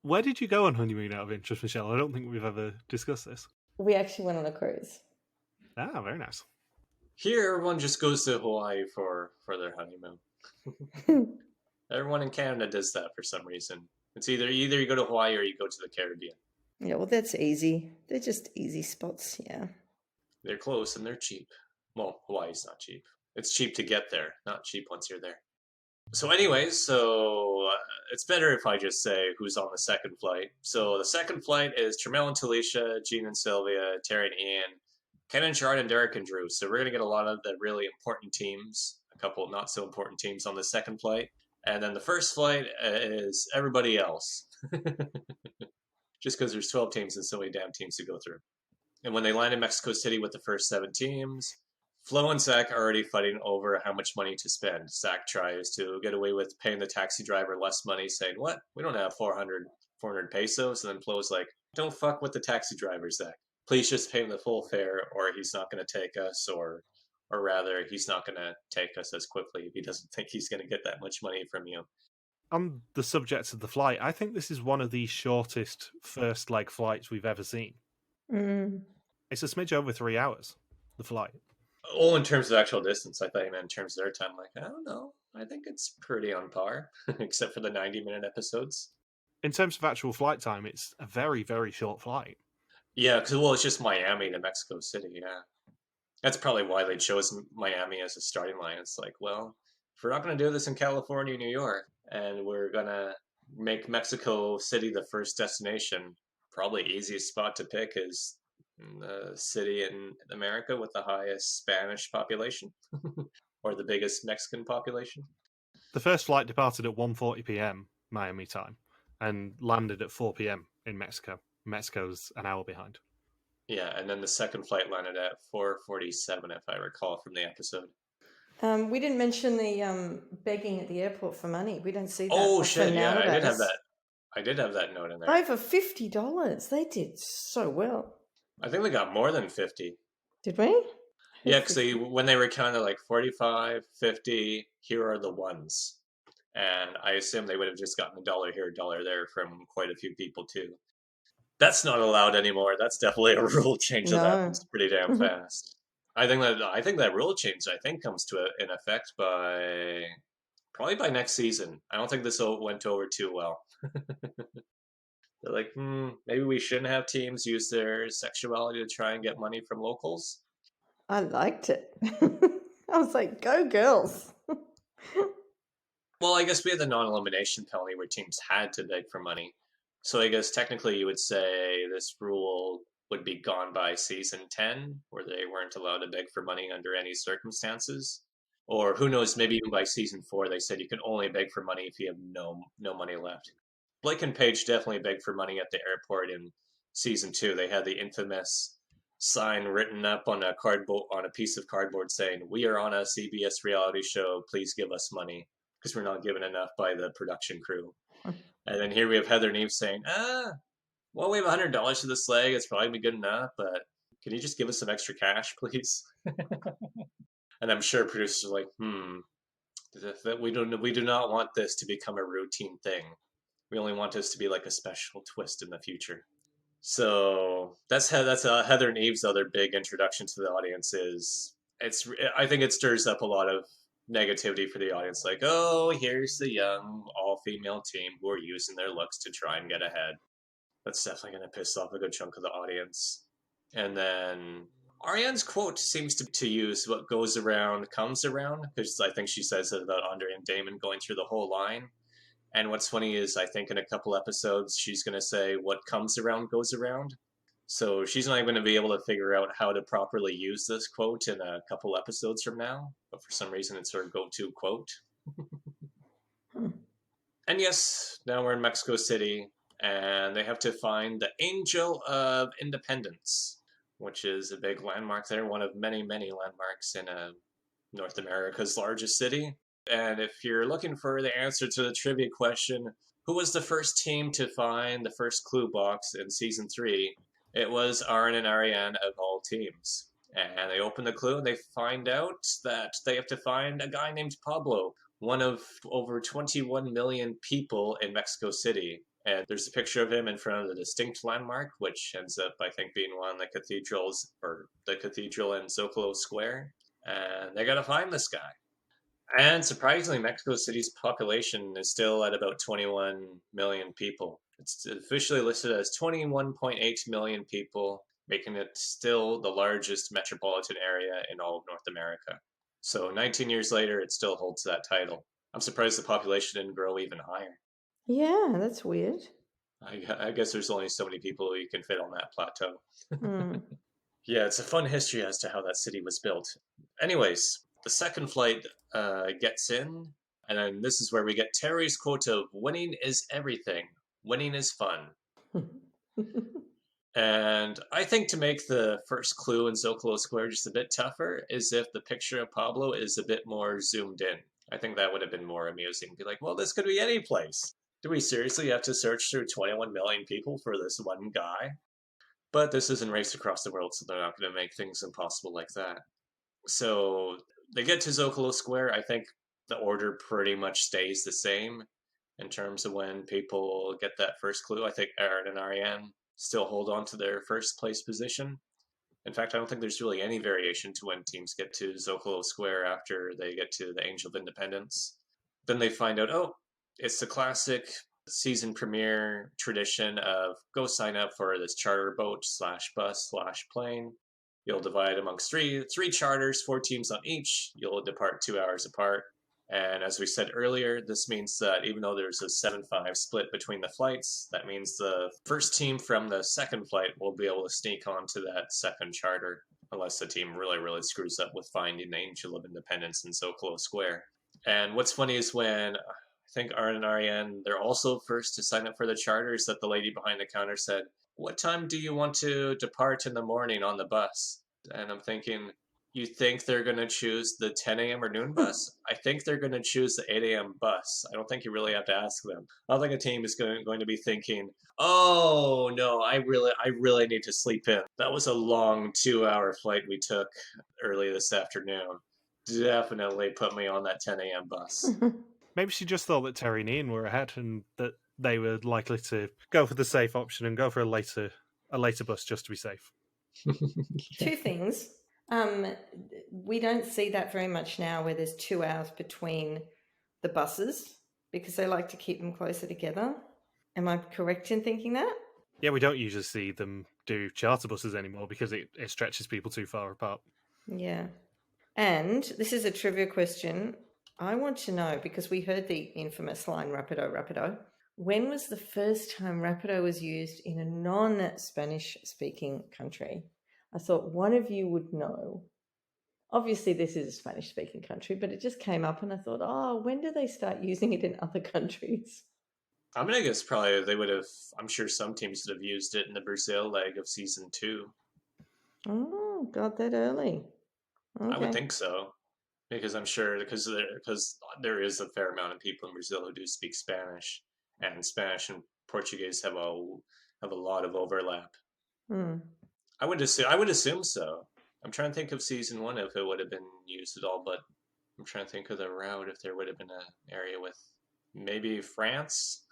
Where did you go on honeymoon out of interest, Michelle? I don't think we've ever discussed this. We actually went on a cruise. Ah, very nice. Here, everyone just goes to Hawaii for their honeymoon. Everyone in Canada does that for some reason. It's either you go to Hawaii or you go to the Caribbean. Yeah, well, that's easy. They're just easy spots, yeah. They're close and they're cheap. Well, Hawaii's not cheap. It's cheap to get there, not cheap once you're there. So anyways, it's better if I just say who's on the second flight. So the second flight is Tremel and Talisha, Gina and Sylvia, Terry and Ian, Ken and Gerard, and Derek and Drew. So we're going to get a lot of the really important teams, a couple not so important teams on the second flight. And then the first flight is everybody else. Just because there's 12 teams and so many damn teams to go through. And when they land in Mexico City with the first 7 teams, Flo and Zach are already fighting over how much money to spend. Zach tries to get away with paying the taxi driver less money, saying, what? We don't have 400 pesos. And then Flo's like, don't fuck with the taxi driver, Zach. Please just pay him the full fare or he's not going to take us, or rather, he's not going to take us as quickly if he doesn't think he's going to get that much money from you. On the subject of the flight, I think this is one of the shortest first leg flights we've ever seen. Mm. It's a smidge over 3 hours, the flight. Oh, in terms of actual distance, I thought you meant in terms of their time. Like, I don't know. I think it's pretty on par, except for the 90-minute episodes. In terms of actual flight time, it's a very, very short flight. Yeah, because, well, it's just Miami to Mexico City, yeah. That's probably why they chose Miami as a starting line. It's like, well, if we're not going to do this in California, New York, and we're going to make Mexico City the first destination, probably easiest spot to pick is the city in America with the highest Spanish population or the biggest Mexican population. The first flight departed at 1:40 p.m. Miami time and landed at 4 p.m. in Mexico. Mexico's an hour behind. Yeah, and then the second flight landed at 4:47, if I recall from the episode. We didn't mention the begging at the airport for money. We don't see that. Oh shit! Yeah, nowadays. I did have that note in there. Over $50. They did so well. I think they got more than 50. Did we? Yeah, because when they were kind of like 45, 50, here are the ones. And I assume they would have just gotten $1 here, $1 there from quite a few people too. That's not allowed anymore. That's definitely a rule change that happens pretty damn fast. I think that rule change comes in effect probably by next season. I don't think this went over too well. They're like, maybe we shouldn't have teams use their sexuality to try and get money from locals. I liked it. I was like, go girls. Well, I guess we had the non-elimination penalty where teams had to beg for money. So I guess technically you would say this rule would be gone by season 10, where they weren't allowed to beg for money under any circumstances. Or who knows, maybe even by season 4, they said you can only beg for money if you have no money left. Blake and Paige definitely begged for money at the airport in season 2. They had the infamous sign written up on a piece of cardboard saying, "We are on a CBS reality show. Please give us money," because we're not given enough by the production crew. And then here we have Heather and Eve saying, well, we have $100 for this leg. It's probably be good enough, but can you just give us some extra cash, please? And I'm sure producers are like, we do not want this to become a routine thing. We only want this to be like a special twist in the future. So that's Heather and Eve's other big introduction to the audience. I think it stirs up a lot of negativity for the audience. Like, oh, here's the young all-female team who are using their looks to try and get ahead. That's definitely going to piss off a good chunk of the audience. And then Ariane's quote seems to use what goes around comes around, because I think she says it about Andre and Damon going through the whole line. And what's funny is I think in a couple episodes she's going to say what comes around goes around. So she's not even going to be able to figure out how to properly use this quote in a couple episodes from now. But for some reason it's her go-to quote. And yes, now we're in Mexico City. And they have to find the Angel of Independence, which is a big landmark there, one of many, many landmarks in North America's largest city. And if you're looking for the answer to the trivia question, who was the first team to find the first clue box in season 3? It was Aaron and Ariane of all teams. And they open the clue and they find out that they have to find a guy named Pablo, one of over 21 million people in Mexico City. And there's a picture of him in front of the distinct landmark, which ends up, I think, being one of the cathedrals, or the cathedral in Zocalo Square. And they got to find this guy. And surprisingly, Mexico City's population is still at about 21 million people. It's officially listed as 21.8 million people, making it still the largest metropolitan area in all of North America. So 19 years later, it still holds that title. I'm surprised the population didn't grow even higher. Yeah, that's weird. I guess there's only so many people you can fit on that plateau. Yeah, it's a fun history as to how that city was built. Anyways, the second flight gets in, and then this is where we get Terry's quote of, "Winning is everything. Winning is fun." And I think to make the first clue in Zocalo Square just a bit tougher is if the picture of Pablo is a bit more zoomed in. I think that would have been more amusing. Be like, well, this could be any place. Do we seriously have to search through 21 million people for this one guy? But this isn't Race Across the World, so they're not going to make things impossible like that. So they get to Zocalo Square. I think the order pretty much stays the same in terms of when people get that first clue. I think Aaron and Ariane still hold on to their first place position. In fact, I don't think there's really any variation to when teams get to Zocalo Square after they get to the Angel of Independence. Then they find out, oh, it's the classic season premiere tradition of go sign up for this charter boat / bus / plane. You'll divide amongst three charters, 4 teams on each. You'll depart 2 hours apart. And as we said earlier, this means that even though there's a 7-5 split between the flights, that means the first team from the second flight will be able to sneak onto that second charter, unless the team really, really screws up with finding the Angel of Independence in Zocalo Square. And what's funny is when I think Aaron and Ariane, they're also first to sign up for the charters, that the lady behind the counter said, "What time do you want to depart in the morning on the bus?" And I'm thinking, you think they're going to choose the 10 a.m. or noon bus? I think they're going to choose the 8 a.m. bus. I don't think you really have to ask them. I don't think a team is going to be thinking, oh, no, I really need to sleep in. That was a long 2-hour flight we took early this afternoon. Definitely put me on that 10 a.m. bus. Maybe she just thought that Terry and Ian were ahead and that they were likely to go for the safe option and go for a later bus just to be safe. 2 things. We don't see that very much now, where there's 2 hours between the buses, because they like to keep them closer together. Am I correct in thinking that? Yeah, we don't usually see them do charter buses anymore because it stretches people too far apart. Yeah. And this is a trivia question. I want to know, because we heard the infamous line, rapido, rapido. When was the first time rapido was used in a non-Spanish speaking country? I thought one of you would know. obviously this is a Spanish-speaking country, but it just came up and I thought, oh, when do they start using it in other countries? I'm gonna guess probably they would have. I'm sure some teams would have used it in the Brazil leg of season 2. Oh, got that early. I would Okay. think so, because I'm sure because there is a fair amount of people in Brazil who do speak Spanish, and Spanish and Portuguese have a lot of overlap. Hmm. I would assume so. I'm trying to think of season 1 if it would have been used at all, but I'm trying to think of the route if there would have been an area with maybe France.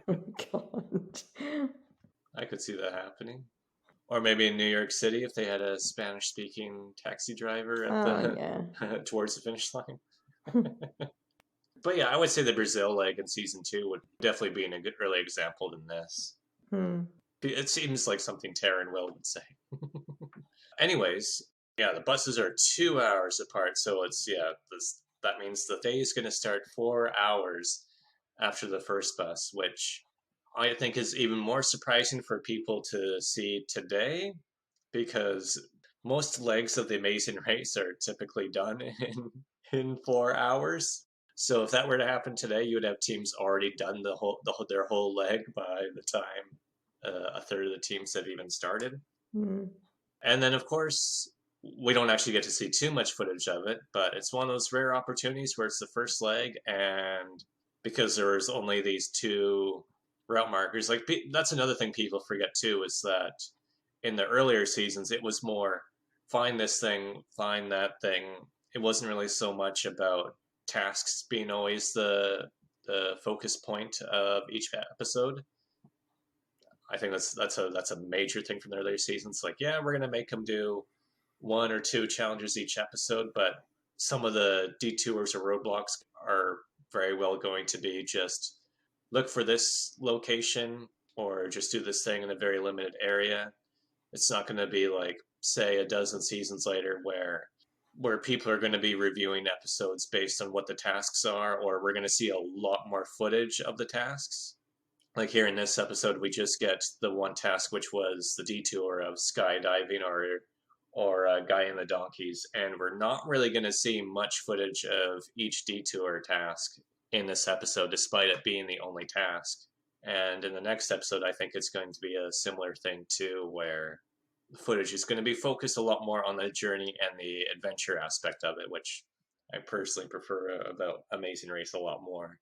Oh, God. I could see that happening. Or maybe in New York City if they had a Spanish-speaking taxi driver at Oh, yeah. towards the finish line. But yeah, I would say the Brazil leg in season 2 would definitely be a good early example than this. Hmm. It seems like something Tara and Will would say. Anyways, yeah, the buses are 2 hours apart, so that means the day is going to start 4 hours after the first bus, which I think is even more surprising for people to see today, because most legs of the Amazing Race are typically done in 4 hours. So if that were to happen today, you would have teams already done their whole leg by the time a third of the teams have even started. Hmm. And then, of course, we don't actually get to see too much footage of it, but it's one of those rare opportunities where it's the first leg, and because there's only these 2 route markers, like that's another thing people forget too, is that in the earlier seasons, it was more find this thing, find that thing. It wasn't really so much about tasks being always the focus point of each episode. I think that's a major thing from the earlier seasons. Like, yeah, we're gonna make them do 1 or 2 challenges each episode, but some of the detours or roadblocks are very well going to be just look for this location or just do this thing in a very limited area. It's not going to be like, say, a dozen seasons later where people are going to be reviewing episodes based on what the tasks are, or we're going to see a lot more footage of the tasks. Like here in this episode, we just get the one task, which was the detour of skydiving or Guy in the Donkeys, and we're not really going to see much footage of each detour task in this episode, despite it being the only task. And in the next episode, I think it's going to be a similar thing too, where the footage is going to be focused a lot more on the journey and the adventure aspect of it, which I personally prefer about Amazing Race a lot more,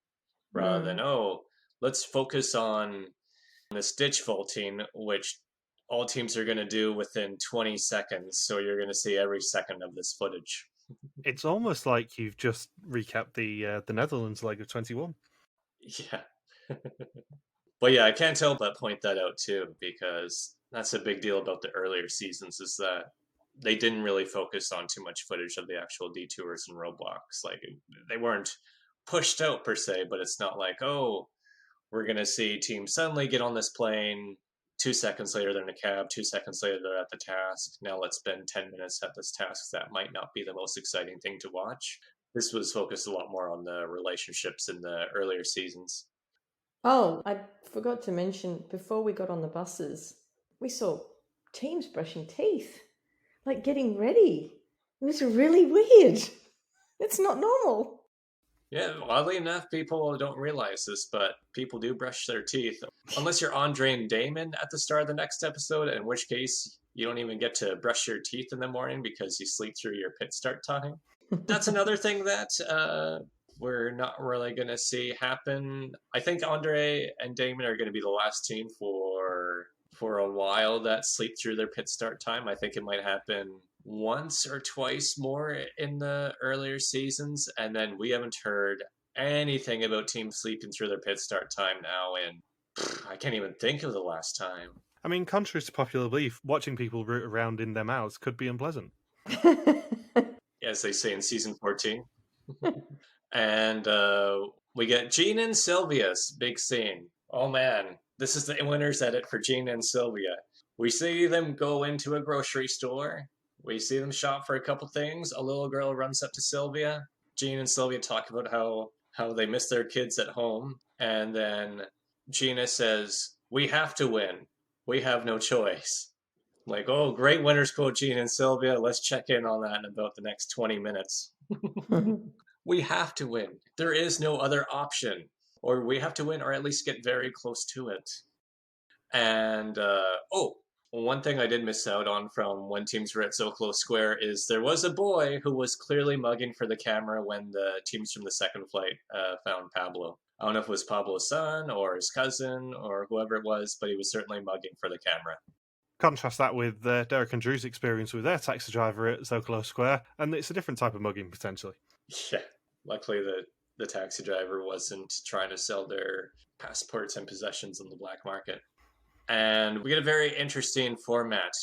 rather than, let's focus on this ditch vaulting, which all teams are going to do within 20 seconds. So you're going to see every second of this footage. It's almost like you've just recapped the Netherlands leg of 21. Yeah. But yeah, I can't help but point that out too, because that's a big deal about the earlier seasons, is that they didn't really focus on too much footage of the actual detours and roadblocks. Like, they weren't pushed out per se, but it's not like, oh, we're going to see teams suddenly get on this plane, 2 seconds later they're in a cab, 2 seconds later they're at the task. Now let's spend 10 minutes at this task. That might not be the most exciting thing to watch. This was focused a lot more on the relationships in the earlier seasons. Oh, I forgot to mention, before we got on the buses, we saw teams brushing teeth, like getting ready. It was really weird. It's not normal. Yeah, oddly enough, people don't realize this, but people do brush their teeth. Unless you're Andre and Damon at the start of the next episode, in which case you don't even get to brush your teeth in the morning because you sleep through your pit start time. That's another thing that we're not really going to see happen. I think Andre and Damon are going to be the last team for a while that sleep through their pit start time. I think it might happen once or twice more in the earlier seasons, and then we haven't heard anything about teams sleeping through their pit start time now, and I can't even think of the last time. I mean, contrary to popular belief, watching people root around in their mouths could be unpleasant. As they say in season 14. And we get Gina and Sylvia's big scene. Oh man, this is the winner's edit for Gina and Sylvia. We see them go into a grocery store. We see them shop for a couple things. A little girl runs up to Sylvia. Gina and Sylvia talk about how they miss their kids at home. And then Gina says, "We have to win. We have no choice." Like, oh, great winners quote, Gina and Sylvia. Let's check in on that in about the next 20 minutes. We have to win. There is no other option. Or we have to win, or at least get very close to it. And, one thing I did miss out on from when teams were at Zocalo Square is there was a boy who was clearly mugging for the camera when the teams from the second flight found Pablo. I don't know if it was Pablo's son or his cousin or whoever it was, but he was certainly mugging for the camera. Contrast that with Derek and Drew's experience with their taxi driver at Zocalo Square, and it's a different type of mugging, potentially. Yeah, luckily the taxi driver wasn't trying to sell their passports and possessions on the black market. And we get a very interesting format.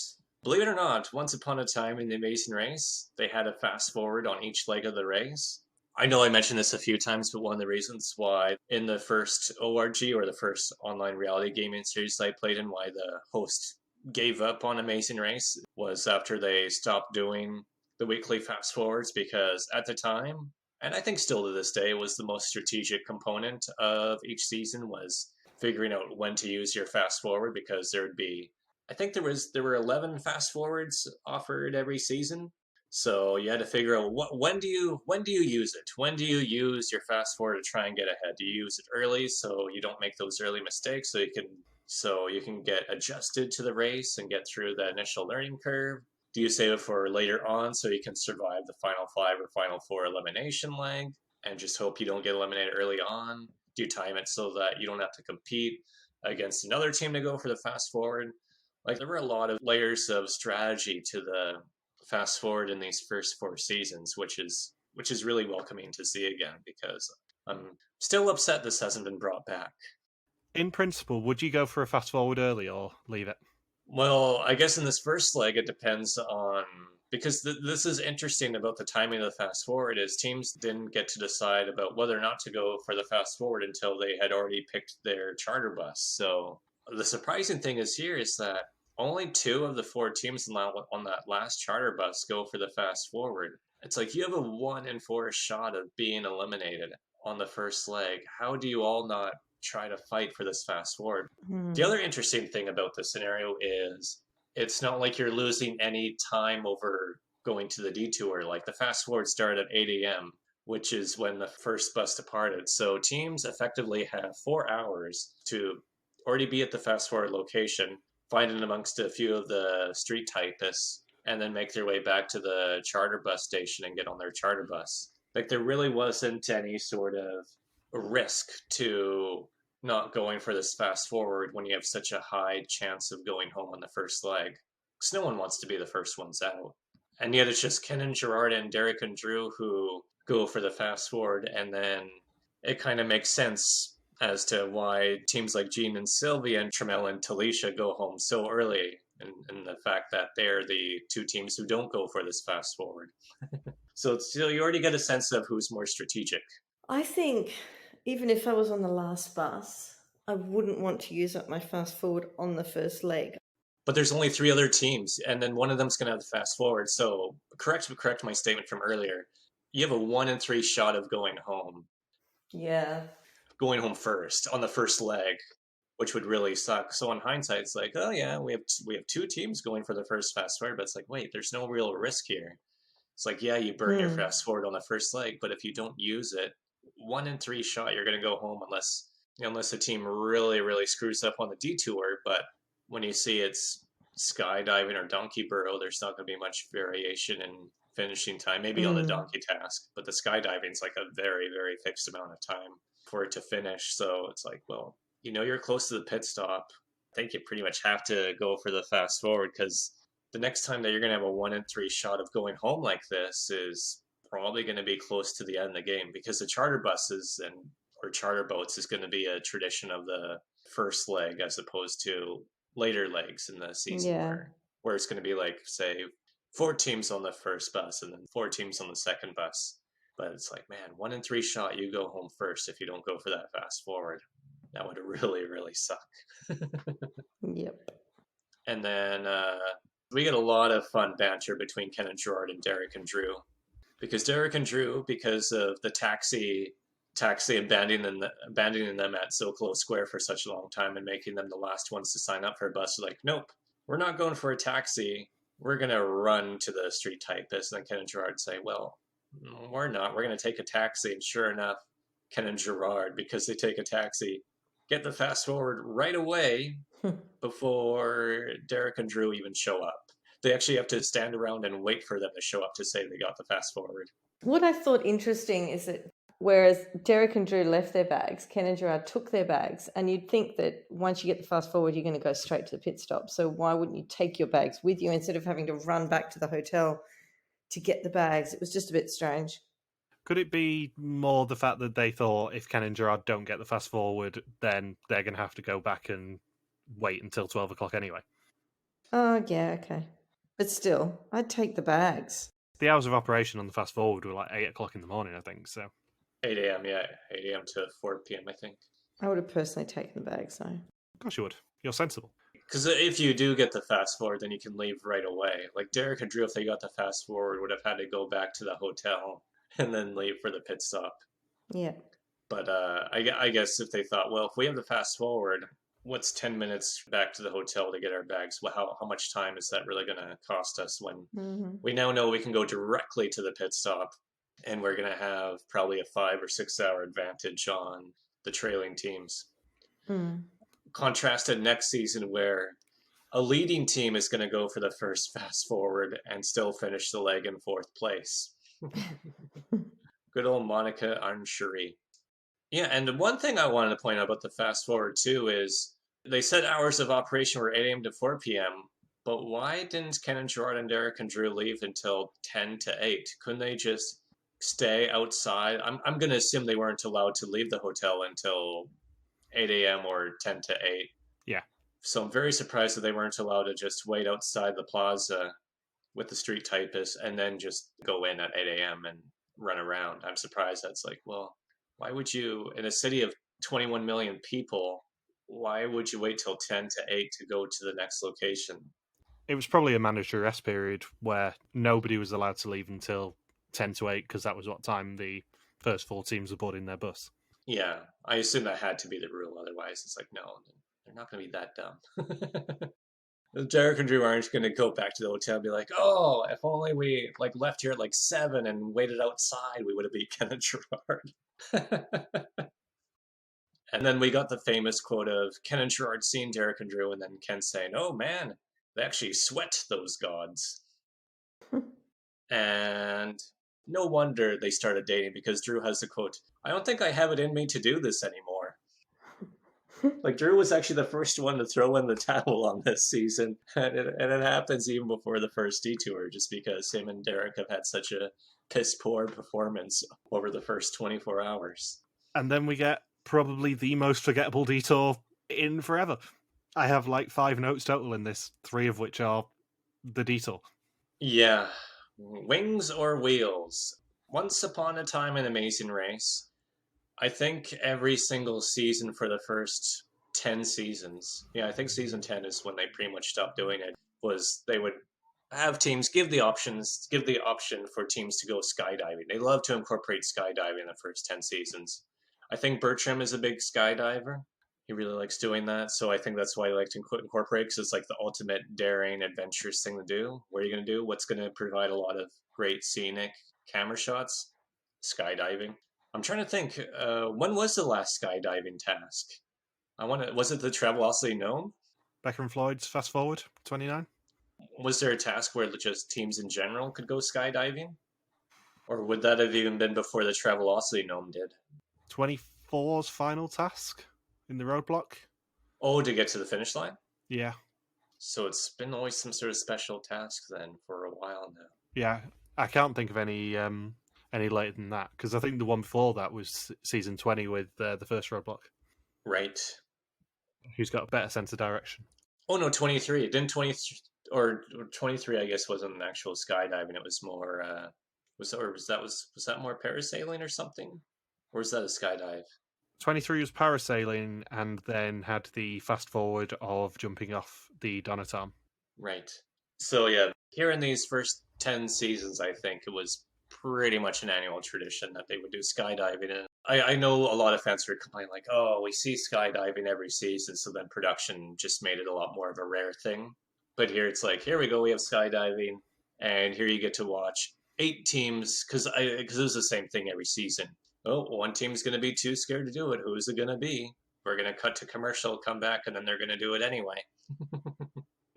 Believe it or not, once upon a time in the Amazing Race, they had a fast forward on each leg of the race. I know I mentioned this a few times, but one of the reasons why in the first ORG, or the first online reality gaming series I played in, why the host gave up on Amazing Race was after they stopped doing the weekly fast forwards, because at the time, and I think still to this day, was the most strategic component of each season was figuring out when to use your fast forward, because there would be, I think there were 11 fast forwards offered every season. So you had to figure out when do you use it? When do you use your fast forward to try and get ahead? Do you use it early so you don't make those early mistakes, so you can get adjusted to the race and get through the initial learning curve? Do you save it for later on so you can survive the final 5 or final 4 elimination leg and just hope you don't get eliminated early on? Do you time it so that you don't have to compete against another team to go for the fast forward? Like, there were a lot of layers of strategy to the fast forward in these first 4 seasons, which is really welcoming to see again, because I'm still upset this hasn't been brought back. In principle, would you go for a fast forward early or leave it? Well, I guess in this first leg, it depends on, because this is interesting about the timing of the fast forward, is teams didn't get to decide about whether or not to go for the fast forward until they had already picked their charter bus. So the surprising thing is that only 2 of the 4 teams on that last charter bus go for the fast forward. It's like you have a 1 in 4 shot of being eliminated on the first leg. How do you all not try to fight for this fast forward? The other interesting thing about this scenario is it's not like you're losing any time over going to the detour. Like, the fast forward started at 8 a.m., which is when the first bus departed. So teams effectively have 4 hours to already be at the fast forward location, find it amongst a few of the street typists, and then make their way back to the charter bus station and get on their charter bus. Like, there really wasn't any sort of risk to not going for this fast forward when you have such a high chance of going home on the first leg, because no one wants to be the first ones out. And yet it's just Ken and Gerard and Derek and Drew who go for the fast forward, and then it kind of makes sense as to why teams like Gina and Sylvia and Trammell and Talisha go home so early, and the fact that they're the 2 teams who don't go for this fast forward. So you already get a sense of who's more strategic. I think even if I was on the last bus, I wouldn't want to use up my fast forward on the first leg. But there's only 3 other teams, and then one of them's going to have the fast forward. So correct my statement from earlier. You have a 1 in 3 shot of going home. Yeah. Going home first on the first leg, which would really suck. So in hindsight, it's like, oh yeah, we have 2 teams going for the first fast forward, but it's like, wait, there's no real risk here. It's like, yeah, you burn your fast forward on the first leg, but if you don't use it, 1 in 3 shot, you're going to go home unless a team really, really screws up on the detour. But when you see it's skydiving or donkey burrow, there's not going to be much variation in finishing time, maybe on the donkey task, but the skydiving's like a very, very fixed amount of time for it to finish. So it's like, well, you're close to the pit stop. I think you pretty much have to go for the fast forward, because the next time that you're going to have a 1 in 3 shot of going home like this is probably going to be close to the end of the game, because the charter buses or charter boats is going to be a tradition of the first leg as opposed to later legs in the season, where it's going to be like, say, 4 teams on the first bus and then 4 teams on the second bus. But it's like, man, 1 in 3 shot, you go home first if you don't go for that fast forward. That would really, really suck. Yep. And then we get a lot of fun banter between Ken and Gerard and Derek and Drew. Because Derek and Drew, because of the taxi abandoning them at Zocalo Square for such a long time and making them the last ones to sign up for a bus, are like, nope, we're not going for a taxi. We're going to run to the street typist. And then Ken and Gerard say, well, we're not. We're going to take a taxi. And sure enough, Ken and Gerard, because they take a taxi, get the fast forward right away before Derek and Drew even show up. They actually have to stand around and wait for them to show up to say they got the fast forward. What I thought interesting is that whereas Derek and Drew left their bags, Ken and Gerard took their bags, and you'd think that once you get the fast forward, you're going to go straight to the pit stop. So why wouldn't you take your bags with you instead of having to run back to the hotel to get the bags? It was just a bit strange. Could it be more the fact that they thought if Ken and Gerard don't get the fast forward, then they're going to have to go back and wait until 12 o'clock anyway? Oh, yeah, okay. But still, I'd take the bags. The hours of operation on the fast forward were like 8 o'clock in the morning, I think. So 8 a.m., yeah. 8 a.m. to 4 p.m., I think. I would have personally taken the bags, though. Of course you would. You're sensible. Because if you do get the fast forward, then you can leave right away. Like Derek and Drew, if they got the fast forward, would have had to go back to the hotel and then leave for the pit stop. Yeah. But I guess if they thought, well, if we have the fast forward, what's 10 minutes back to the hotel to get our bags? Well, how much time is that really going to cost us when we now know we can go directly to the pit stop, and we're going to have probably a 5 or 6 hour advantage on the trailing teams. Contrasted next season where a leading team is going to go for the first fast forward and still finish the leg in 4th place. Good old Monica Arnshuri. Yeah, and one thing I wanted to point out about the fast forward too is they said hours of operation were 8 a.m. to 4 p.m., but why didn't Ken and Gerard and Derek and Drew leave until 10 to 8? Couldn't they just stay outside? I'm going to assume they weren't allowed to leave the hotel until 8 a.m. or 10 to 8. Yeah. So I'm very surprised that they weren't allowed to just wait outside the plaza with the street typist and then just go in at 8 a.m. and run around. I'm surprised that's like, well, why would you, in a city of 21 million people, why would you wait till 10 to 8 to go to the next location? It was probably a mandatory rest period where nobody was allowed to leave until 10 to 8 because that was what time the first 4 teams were boarding their bus. Yeah, I assume that had to be the rule. Otherwise, it's like, no, they're not going to be that dumb. Derek and Drew aren't going to go back to the hotel and be like, oh, if only we left here at 7 and waited outside, we would have beat Ken and Gerard. And then we got the famous quote of Ken and Gerard seeing Derek and Drew, and then Ken saying, oh man, they actually sweat, those gods. And no wonder they started dating, because Drew has the quote, I don't think I have it in me to do this anymore. Drew was actually the first one to throw in the towel on this season, and it happens even before the first detour, just because him and Derek have had such a piss-poor performance over the first 24 hours. And then we get probably the most forgettable detour in forever. I have 5 notes total in this, 3 of which are the detour. Yeah. Wings or wheels? Once upon a time in Amazing Race, I think every single season for the first 10 seasons, I think season 10 is when they pretty much stopped doing it, was they would have teams give the option for teams to go skydiving. They love to incorporate skydiving in the first 10 seasons. I think Bertram is a big skydiver. He really likes doing that, so I think that's why he likes to incorporate, because it's the ultimate daring, adventurous thing to do. What are you going to do? What's going to provide a lot of great scenic camera shots? Skydiving. I'm trying to think, when was the last skydiving task? Was it the Travelocity Gnome? Becker and Floyd's Fast Forward 29. Was there a task where just teams in general could go skydiving? Or would that have even been before the Travelocity Gnome did? 24's final task in the roadblock. Oh, to get to the finish line? Yeah. So it's been always some sort of special task then for a while now. Yeah, I can't think of any later than that, because I think the one before that was season 20 with the first roadblock. Right. Who's got a better sense of direction? Oh no, 23. Didn't 23 or 23? I guess wasn't an actual skydiving. It was more. Was that more parasailing or something? Or was that a skydive? 23 was parasailing, and then had the fast forward of jumping off the Donatom. Right. So yeah, here in these first 10 seasons, I think it was pretty much an annual tradition that they would do skydiving. And I know a lot of fans would complain oh, we see skydiving every season, so then production just made it a lot more of a rare thing. But here it's like, here we go, we have skydiving, and here you get to watch 8 teams, because it was the same thing every season. Oh, one team's going to be too scared to do it. Who's it going to be? We're going to cut to commercial, come back, and then they're going to do it anyway.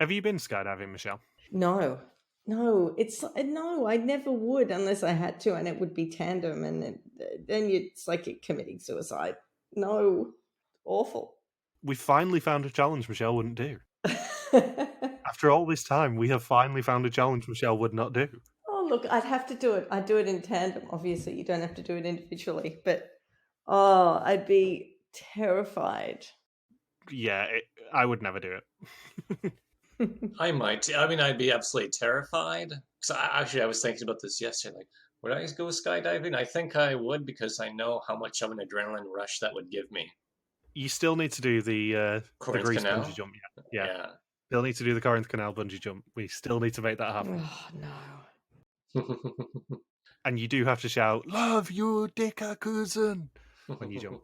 Have you been skydiving, Michelle? No, I never would unless I had to, and it would be tandem, and then it's like you're committing suicide. No, awful. We finally found a challenge Michelle wouldn't do. After all this time, we have finally found a challenge Michelle would not do. Oh, look, I'd have to do it. I'd do it in tandem. Obviously, you don't have to do it individually, but I'd be terrified. Yeah, I would never do it. I might. I mean, I'd be absolutely terrified. So I was thinking about this yesterday. Like, would I go skydiving? I think I would, because I know how much of an adrenaline rush that would give me. You still need to do the Greece Canal? bungee jump. Yeah. Still need to do the Corinth Canal bungee jump. We still need to make that happen. Oh, no. And you do have to shout, "Love you, dicker cousin," when you jump.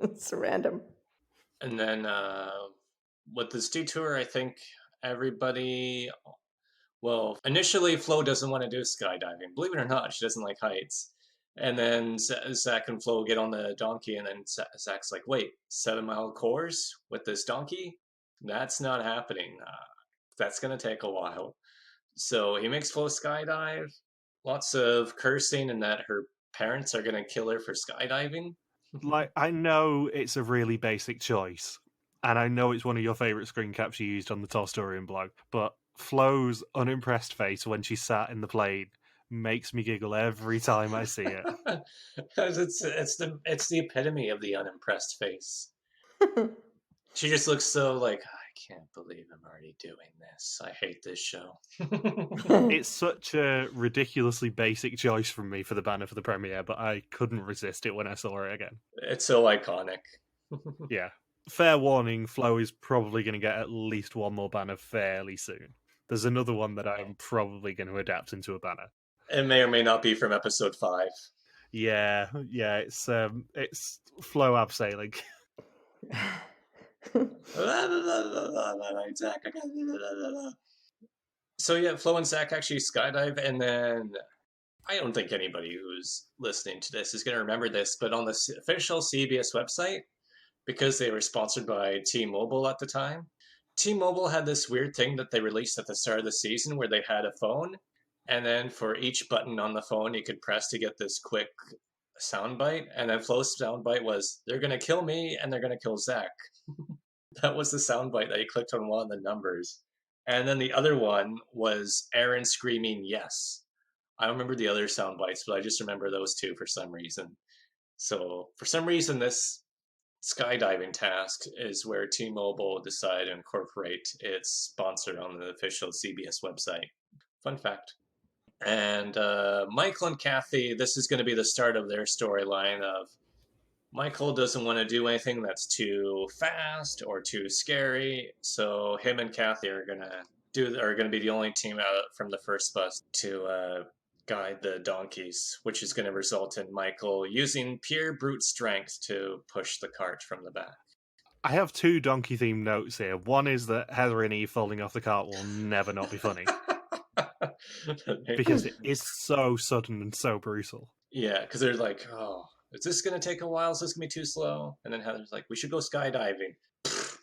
It's random. And then with this detour, I think everybody... Well, initially, Flo doesn't want to do skydiving. Believe it or not, she doesn't like heights. And then Zach and Flo get on the donkey, and then Zach's like, wait, 7-mile course with this donkey? That's not happening. That's going to take a while. So he makes Flo skydive. Lots of cursing, and that her parents are going to kill her for skydiving. Like, I know it's a really basic choice, and I know it's one of your favourite screen caps you used on the Tolstorian blog, but Flo's unimpressed face when she sat in the plane makes me giggle every time I see it. Because it's the epitome of the unimpressed face. She just looks so like, I can't believe I'm already doing this. I hate this show. It's such a ridiculously basic choice from me for the banner for the premiere, but I couldn't resist it when I saw it again. It's so iconic. Yeah. Fair warning, Flo is probably going to get at least one more banner fairly soon. There's another one that I'm probably going to adapt into a banner. It may or may not be from episode 5. Yeah, it's Flo abseiling. So yeah, Flo and Zach actually skydive, and then I don't think anybody who's listening to this is going to remember this, but on the official CBS website, because they were sponsored by T-Mobile at the time, T-Mobile had this weird thing that they released at the start of the season where they had a phone, and then for each button on the phone you could press to get this quick soundbite, and then Flo's soundbite was, they're going to kill me and they're going to kill Zach. That was the soundbite that you clicked on one of the numbers. And then the other one was Aaron screaming yes. I don't remember the other sound bites, but I just remember those two for some reason. So for some reason, this skydiving task is where T-Mobile decided to incorporate its sponsor on the official CBS website. Fun fact. And Michael and Kathy, this is going to be the start of their storyline of Michael doesn't want to do anything that's too fast or too scary, so him and Kathy are going to be the only team out from the first bus to guide the donkeys, which is going to result in Michael using pure brute strength to push the cart from the back. I have 2 donkey-themed notes here. One is that Heather and Eve falling off the cart will never not be funny. Because it is so sudden and so brutal. Yeah, because they're like, oh, is this going to take a while? Is this going to be too slow? And then Heather's like, we should go skydiving.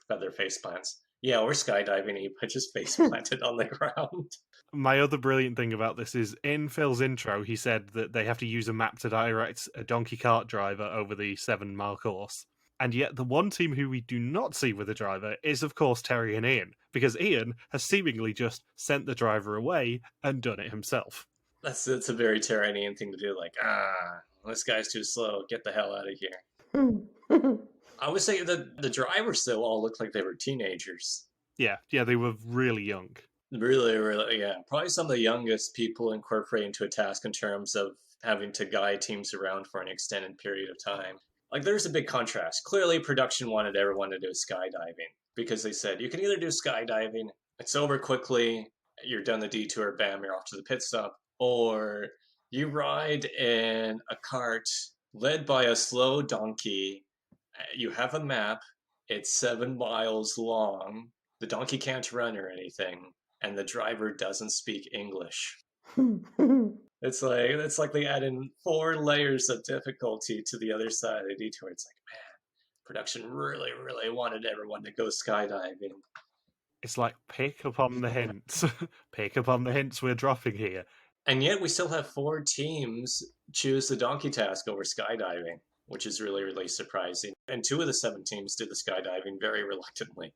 Feather face plants. Yeah, we're skydiving. He put his face planted on the ground. My other brilliant thing about this is, in Phil's intro, he said that they have to use a map to direct a donkey cart driver over the 7-mile course. And yet the one team who we do not see with a driver is, of course, Terry and Ian, because Ian has seemingly just sent the driver away and done it himself. That's a very Terry and Ian thing to do, like, this guy's too slow, get the hell out of here. I would say that the drivers, though, all looked like they were teenagers. Yeah, they were really young. Really, really, yeah. Probably some of the youngest people incorporated into a task in terms of having to guide teams around for an extended period of time. Like, there's a big contrast. Clearly, production wanted everyone to do skydiving because they said, you can either do skydiving, it's over quickly, you're done the detour, bam, you're off to the pit stop, or you ride in a cart led by a slow donkey, you have a map, it's 7 miles long, the donkey can't run or anything, and the driver doesn't speak English. It's like they add in 4 layers of difficulty to the other side of the detour. It's like, man, production really, really wanted everyone to go skydiving. It's like, pick up on the hints. Pick up on the hints we're dropping here. And yet we still have 4 teams choose the donkey task over skydiving, which is really, really surprising. And 2 of the 7 teams do the skydiving very reluctantly.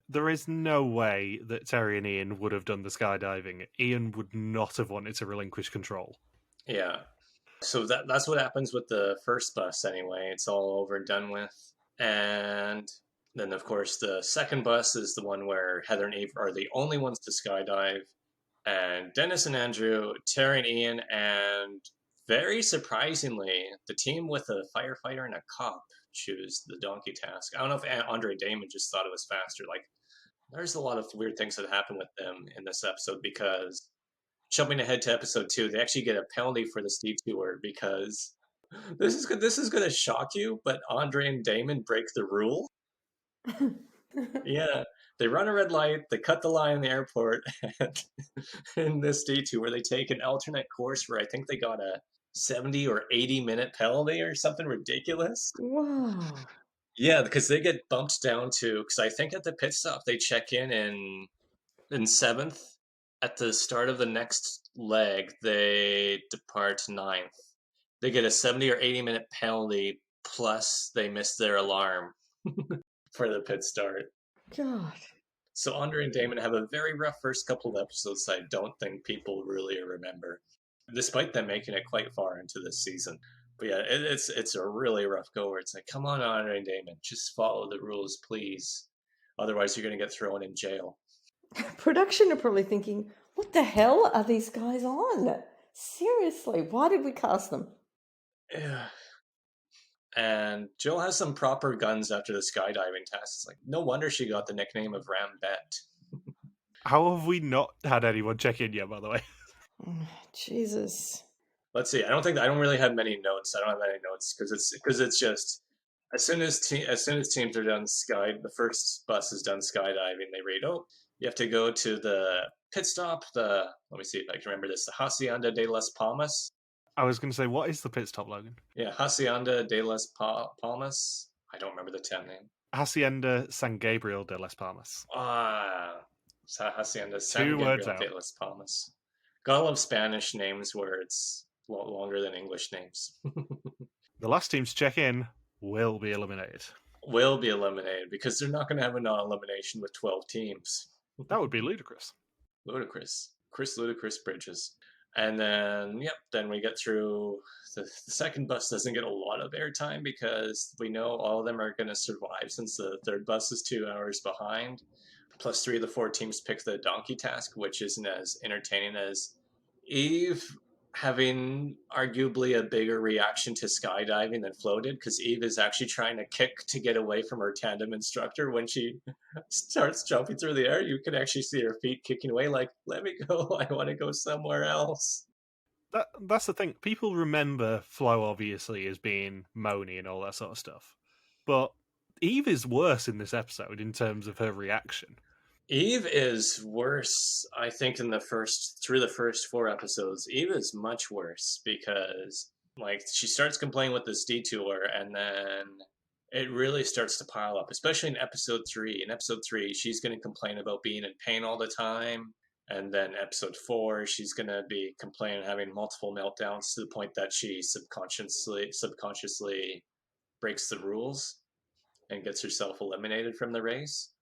There is no way that Terry and Ian would have done the skydiving. Ian would not have wanted to relinquish control. Yeah. So that's what happens with the first bus anyway. It's all over and done with. And then, of course, the second bus is the one where Heather and Eve are the only ones to skydive. And Dennis and Andrew, Terry and Ian, and very surprisingly, the team with a firefighter and a cop choose the donkey task. I don't know if Andre Damon just thought it was faster. Like, there's a lot of weird things that happen with them in this episode, because jumping ahead to episode 2, they actually get a penalty for this detour because this is good. This is going to shock you, but Andre and Damon break the rule. Yeah, they run a red light, they cut the line in the airport, and in this detour, they take an alternate course where I think they got a 70 or 80 minute penalty or something ridiculous. Wow. Yeah, because they get bumped down to, because I think at the pit stop they check in 7th. At the start of the next leg, they depart 9th. They get a 70 or 80 minute penalty, plus they miss their alarm for the pit start. God. So Andre and Damon have a very rough first couple of episodes that I don't think people really remember, despite them making it quite far into this season. But yeah, it's a really rough go where it's like, come on, Andre and Damon, just follow the rules, please. Otherwise, you're going to get thrown in jail. Production are probably thinking, what the hell are these guys on? Seriously, why did we cast them? Yeah. And Jill has some proper guns after the skydiving test. It's like, no wonder she got the nickname of Rambette. How have we not had anyone check in yet, by the way? Jesus. Let's see. I don't really have many notes. I don't have any notes because it's just as soon as teams are done the first bus is done skydiving, they read, oh, you have to go to the pit stop. Let me see if I can remember this. The Hacienda de las Palmas. I was going to say, what is the pit stop, Logan? Yeah, Hacienda de las Palmas. I don't remember the town name. Hacienda San Gabriel de las Palmas. Hacienda San Gabriel de las Palmas. Gotta love Spanish names where it's a lot longer than English names. The last team to check in will be eliminated. Will be eliminated because they're not going to have a non-elimination with 12 teams. That would be ludicrous. Ludicrous. Ludicrous Bridges. And then, then we get through. The second bus doesn't get a lot of airtime because we know all of them are going to survive since the third bus is 2 hours behind. Plus 3 of the 4 teams pick the donkey task, which isn't as entertaining as Eve having arguably a bigger reaction to skydiving than Flo did, because Eve is actually trying to kick to get away from her tandem instructor. When she starts jumping through the air, you can actually see her feet kicking away like, let me go, I want to go somewhere else. That's the thing. People remember Flo, obviously, as being moany and all that sort of stuff. But Eve is worse in this episode in terms of her reaction. Eve is worse, I think, through the first 4 episodes. Eve is much worse because, she starts complaining with this detour, and then it really starts to pile up, especially in episode 3. In episode 3, she's going to complain about being in pain all the time, and then episode 4, she's going to be complaining, having multiple meltdowns to the point that she subconsciously breaks the rules and gets herself eliminated from the race.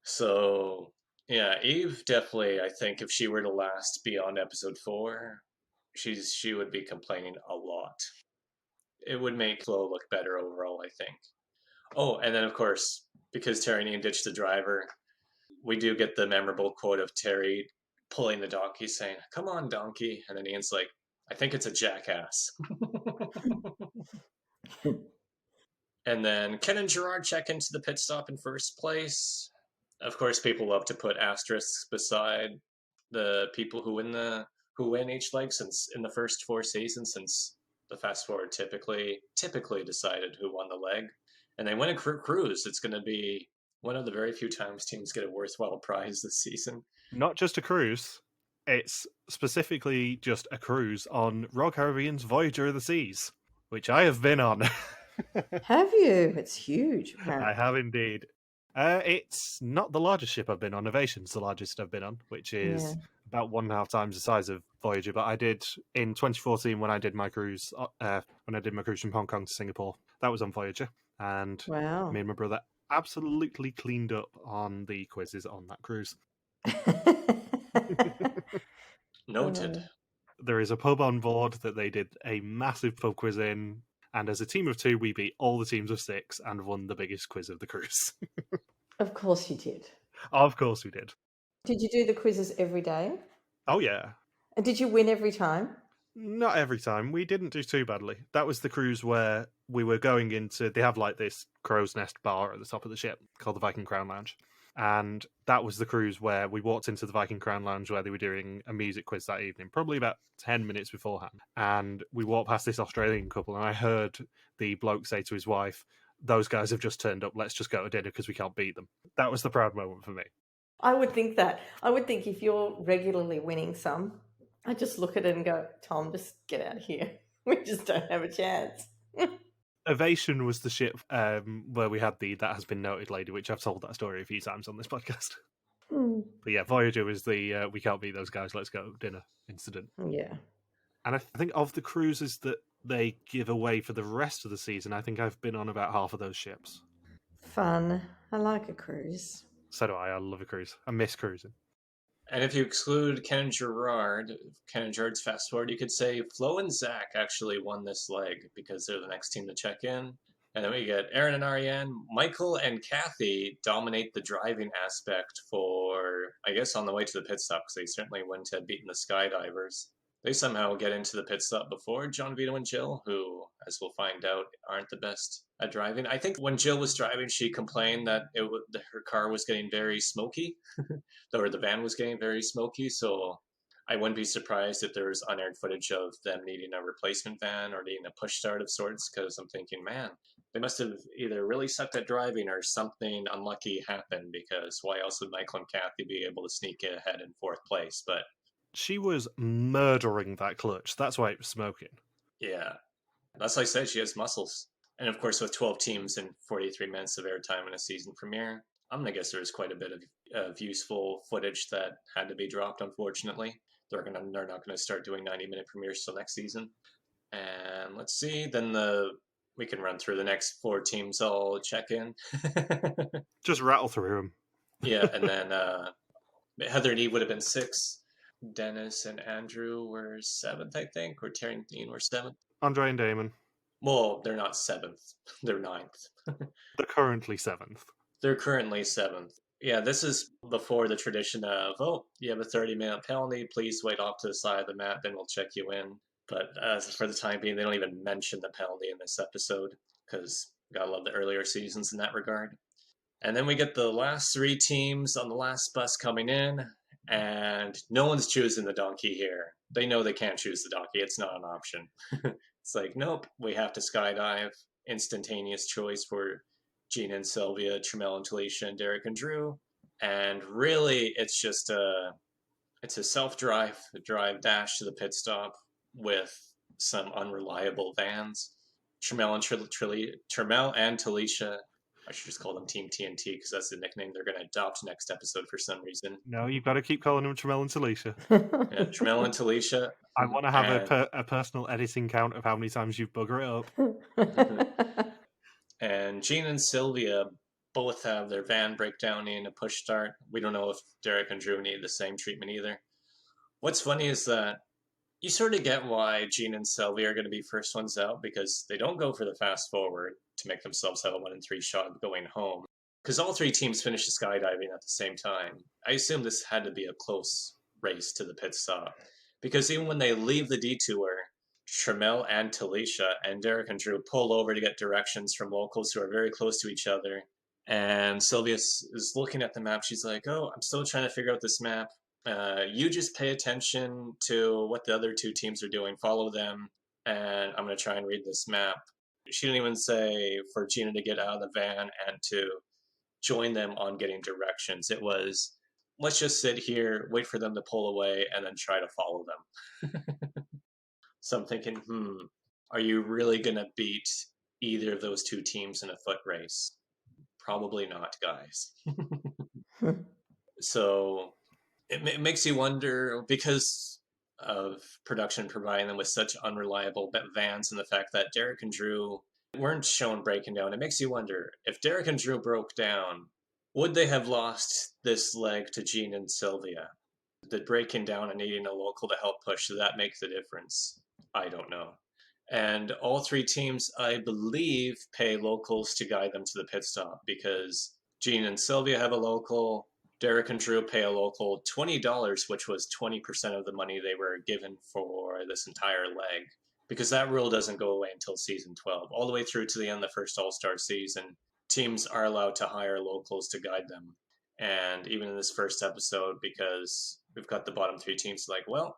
So, yeah, Eve definitely, I think, if she were to last beyond episode 4, she would be complaining a lot. It would make Flo look better overall, I think. Oh, and then, of course, because Terry and Ian ditched the driver, we do get the memorable quote of Terry pulling the donkey, saying, come on, donkey. And then Ian's like, I think it's a jackass. And then Ken and Gerard check into the pit stop in first place. Of course, people love to put asterisks beside the people who win each leg, since in the first 4 seasons, since the fast forward typically decided who won the leg. And they win a cruise. It's going to be One of the very few times teams get a worthwhile prize this season. Not just a cruise. It's specifically just a cruise on Royal Caribbean's Voyager of the Seas, which I have been on. Have you? It's huge. I have indeed. It's not the largest ship I've been on. Ovation's the largest I've been on, which is about 1.5 times the size of Voyager. But I did in 2014 when I did my cruise, from Hong Kong to Singapore. That was on Voyager, and Wow. me and my brother absolutely cleaned up on the quizzes on that cruise. Noted. There is a pub on board that they did a massive pub quiz in, and as a team of 2, we beat all the teams of 6 and won the biggest quiz of the cruise. Of course you did. Of course we did. Did you do the quizzes every day? Oh yeah. And did you win every time? Not every time. We didn't do too badly. That was the cruise where we were going into... They have like this crow's nest bar at the top of the ship called the Viking Crown Lounge. And that was the cruise where we walked into the Viking Crown Lounge where they were doing a music quiz that evening, probably about 10 minutes beforehand. And we walked past this Australian couple, and I heard the bloke say to his wife, "Those guys have just turned up, let's just go to dinner because we can't beat them." That was the proud moment for me. I would think that. I would think if you're regularly winning some, I just look at it and go, "Tom, just get out of here. We just don't have a chance." Ovation was the ship where we had the That Has Been Noted lady, which I've told that story a few times on this podcast. But yeah, Voyager was the we can't beat those guys, let's go dinner incident. Yeah. And I think of the cruises that they give away for the rest of the season, I think I've been on about half of those ships. Fun. I like a cruise. So do I. I love a cruise. I miss cruising. And if you exclude Ken Gerard's fast forward, you could say Flo and Zach actually won this leg because they're the next team to check in. And then we get Aaron and Ariane. Michael and Kathy dominate the driving aspect for, I guess, on the way to the pit stop, because they certainly wouldn't have beaten the skydivers. They somehow get into the pit stop before John Vito and Jill, who, as we'll find out, aren't the best at driving. I think when Jill was driving, she complained that her car was getting very smoky, or the van was getting very smoky, so I wouldn't be surprised if there was unaired footage of them needing a replacement van or needing a push start of sorts, because I'm thinking, man, they must have either really sucked at driving or something unlucky happened, because why else would Michael and Kathy be able to sneak ahead in 4th place? But she was murdering that clutch. That's why it was smoking. Yeah. That's like I said, she has muscles. And of course, with 12 teams and 43 minutes of airtime in a season premiere, I'm going to guess there was quite a bit of useful footage that had to be dropped, unfortunately. They're not going to start doing 90-minute premieres till next season. And let's see, then we can run through the next 4 teams all check in. Just rattle through them. Yeah, and then Heather and Eve would have been 6. Dennis and Andrew were 7th, I think, or Terry and Dean were 7th. Andre and Damon. Well, they're not 7th. They're 9th. They're currently 7th. They're currently 7th. Yeah, this is before the tradition of, oh, you have a 30-minute penalty, please wait off to the side of the map, then we'll check you in. But for the time being, they don't even mention the penalty in this episode, because gotta love the earlier seasons in that regard. And then we get the last 3 teams on the last bus coming in, and no one's choosing the donkey here. They know they can't choose the donkey. It's not an option. It's like, nope, we have to skydive. Instantaneous choice for Gina and Sylvia, Tramel and Talisha, and Derek and Drew. And really, it's just a self-drive, dash to the pit stop with some unreliable vans. Tramel and Talisha, I should just call them Team TNT because that's the nickname they're going to adopt next episode for some reason. No, you've got to keep calling them Tramel and Talisha. Yeah, Tramel and Talisha. I want to have a personal editing count of how many times you've bugger it up. And Gina and Sylvia both have their van breakdown in a push start. We don't know if Derek and Drew need the same treatment either. What's funny is that you sort of get why Gina and Sylvia are going to be first ones out, because they don't go for the fast forward to make themselves have a 1 in 3 shot of going home. Because all 3 teams finished the skydiving at the same time. I assume this had to be a close race to the pit stop. Because even when they leave the detour, Tramel and Talisha and Derek and Drew pull over to get directions from locals who are very close to each other. And Sylvia is looking at the map. She's like, oh, I'm still trying to figure out this map. You just pay attention to what the other 2 teams are doing. Follow them. And I'm going to try and read this map. She didn't even say for Gina to get out of the van and to join them on getting directions. It was, let's just sit here, wait for them to pull away, and then try to follow them. So I'm thinking, are you really going to beat either of those two teams in a foot race? Probably not, guys. So it makes you wonder, because of production providing them with such unreliable vans and the fact that Derek and Drew weren't shown breaking down, it makes you wonder, if Derek and Drew broke down, would they have lost this leg to Gina and Sylvia? Did breaking down and needing a local to help push, did that make the difference? I don't know. And all three teams, I believe, pay locals to guide them to the pit stop, because Gina and Sylvia have a local, Derek and Drew pay a local $20, which was 20% of the money they were given for this entire leg, because that rule doesn't go away until season 12. All the way through to the end of the first All-Star season, teams are allowed to hire locals to guide them. And even in this first episode, because we've got the bottom three teams like, well,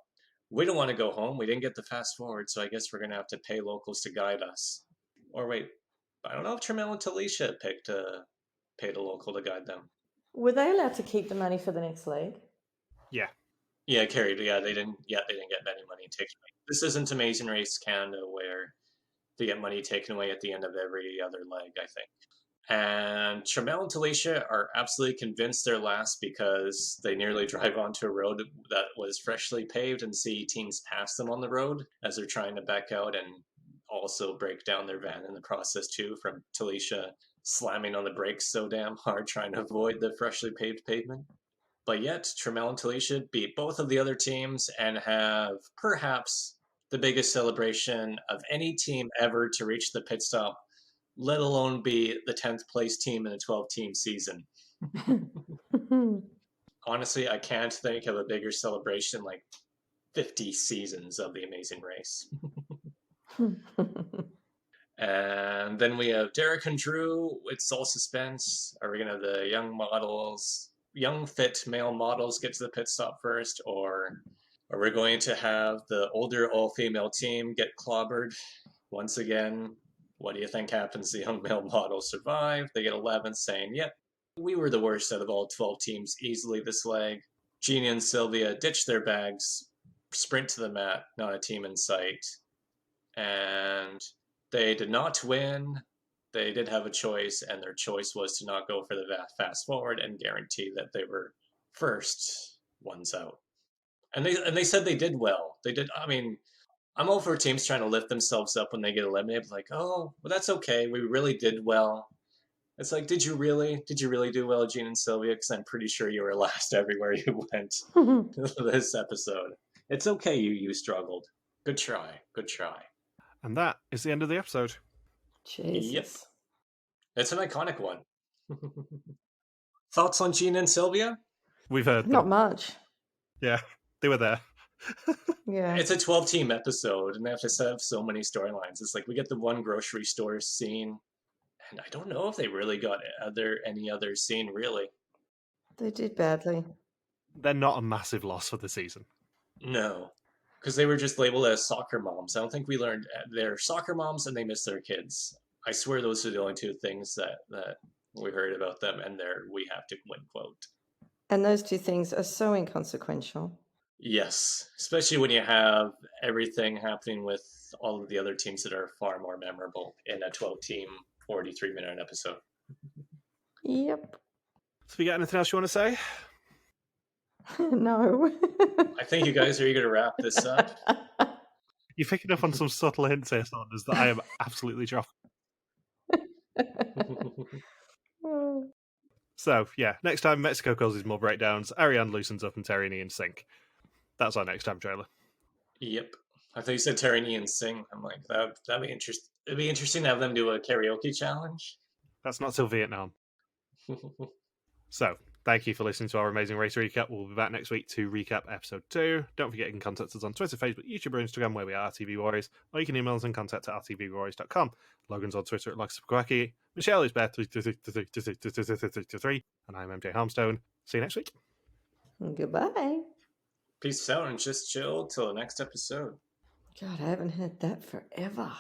we don't want to go home. We didn't get the fast forward, so I guess we're going to have to pay locals to guide us. Or wait, I don't know if Tremel and Talisha paid a local to guide them. Were they allowed to keep the money for the next leg? Yeah. Yeah, Carrie. Yeah, they didn't get any money taken away. This isn't Amazing Race Canada where they get money taken away at the end of every other leg, I think. And Tremel and Talisha are absolutely convinced they're last because they nearly drive onto a road that was freshly paved and see teams pass them on the road as they're trying to back out, and also break down their van in the process too, from Talisha slamming on the brakes so damn hard trying to avoid the freshly paved pavement. But yet, Tremel and Talisha beat both of the other teams and have perhaps the biggest celebration of any team ever to reach the pit stop, let alone be the 10th place team in a 12-team season. Honestly, I can't think of a bigger celebration like 50 seasons of The Amazing Race. And then we have Derek and Drew. It's all suspense. Are we going to have the young fit male models get to the pit stop first, or are we going to have the older all-female team get clobbered once again? What do you think happens? The young male models survive. They get 11th, saying, yep, we were the worst out of all 12 teams easily this leg. Gina and Sylvia ditch their bags, sprint to the mat, not a team in sight. And they did not win. They did have a choice, and their choice was to not go for the fast forward and guarantee that they were first ones out. And they said they did well. They did. I mean, I'm all for teams trying to lift themselves up when they get eliminated. Like, oh, well, that's okay. We really did well. It's like, did you really do well, Gene and Sylvia? Because I'm pretty sure you were last everywhere you went this episode. It's okay, you struggled. Good try. And that is the end of the episode. Jesus. Yep. It's an iconic one. Thoughts on Gene and Sylvia? We've heard them. Not much. Yeah, they were there. Yeah. It's a 12-team episode, and they have to set up so many storylines. It's like we get the one grocery store scene, and I don't know if they really got any other scene, really. They did badly. They're not a massive loss for the season. No, because they were just labeled as soccer moms. I don't think we learned they're soccer moms and they miss their kids. I swear those are the only two things that we heard about them, and we have to win quote. And those two things are so inconsequential. Yes, especially when you have everything happening with all of the other teams that are far more memorable in a 12-team, 43-minute episode. Yep. So you got anything else you want to say? No. I think you guys are eager to wrap this up. You're picking up on some subtle hints here, Saunders, that I am absolutely shocked. So, yeah, next time Mexico causes more breakdowns, Ariane loosens up and Terry and Ian sink. That's our next time trailer. Yep. I thought you said Terry and Ian sing. I'm like, that'd be interesting. It'd be interesting to have them do a karaoke challenge. That's not till Vietnam. So, thank you for listening to our Amazing Race recap. We'll be back next week to recap episode 2. Don't forget you can contact us on Twitter, Facebook, YouTube, or Instagram, where we are RTV Warriors, or you can email us and contact at rtvwarriors.com. Logan's on Twitter at LuxQuacky. Michelle is Bear3333333, and I'm MJ Harmstone. See you next week. Goodbye. Peace out and just chill till the next episode. God, I haven't heard that forever.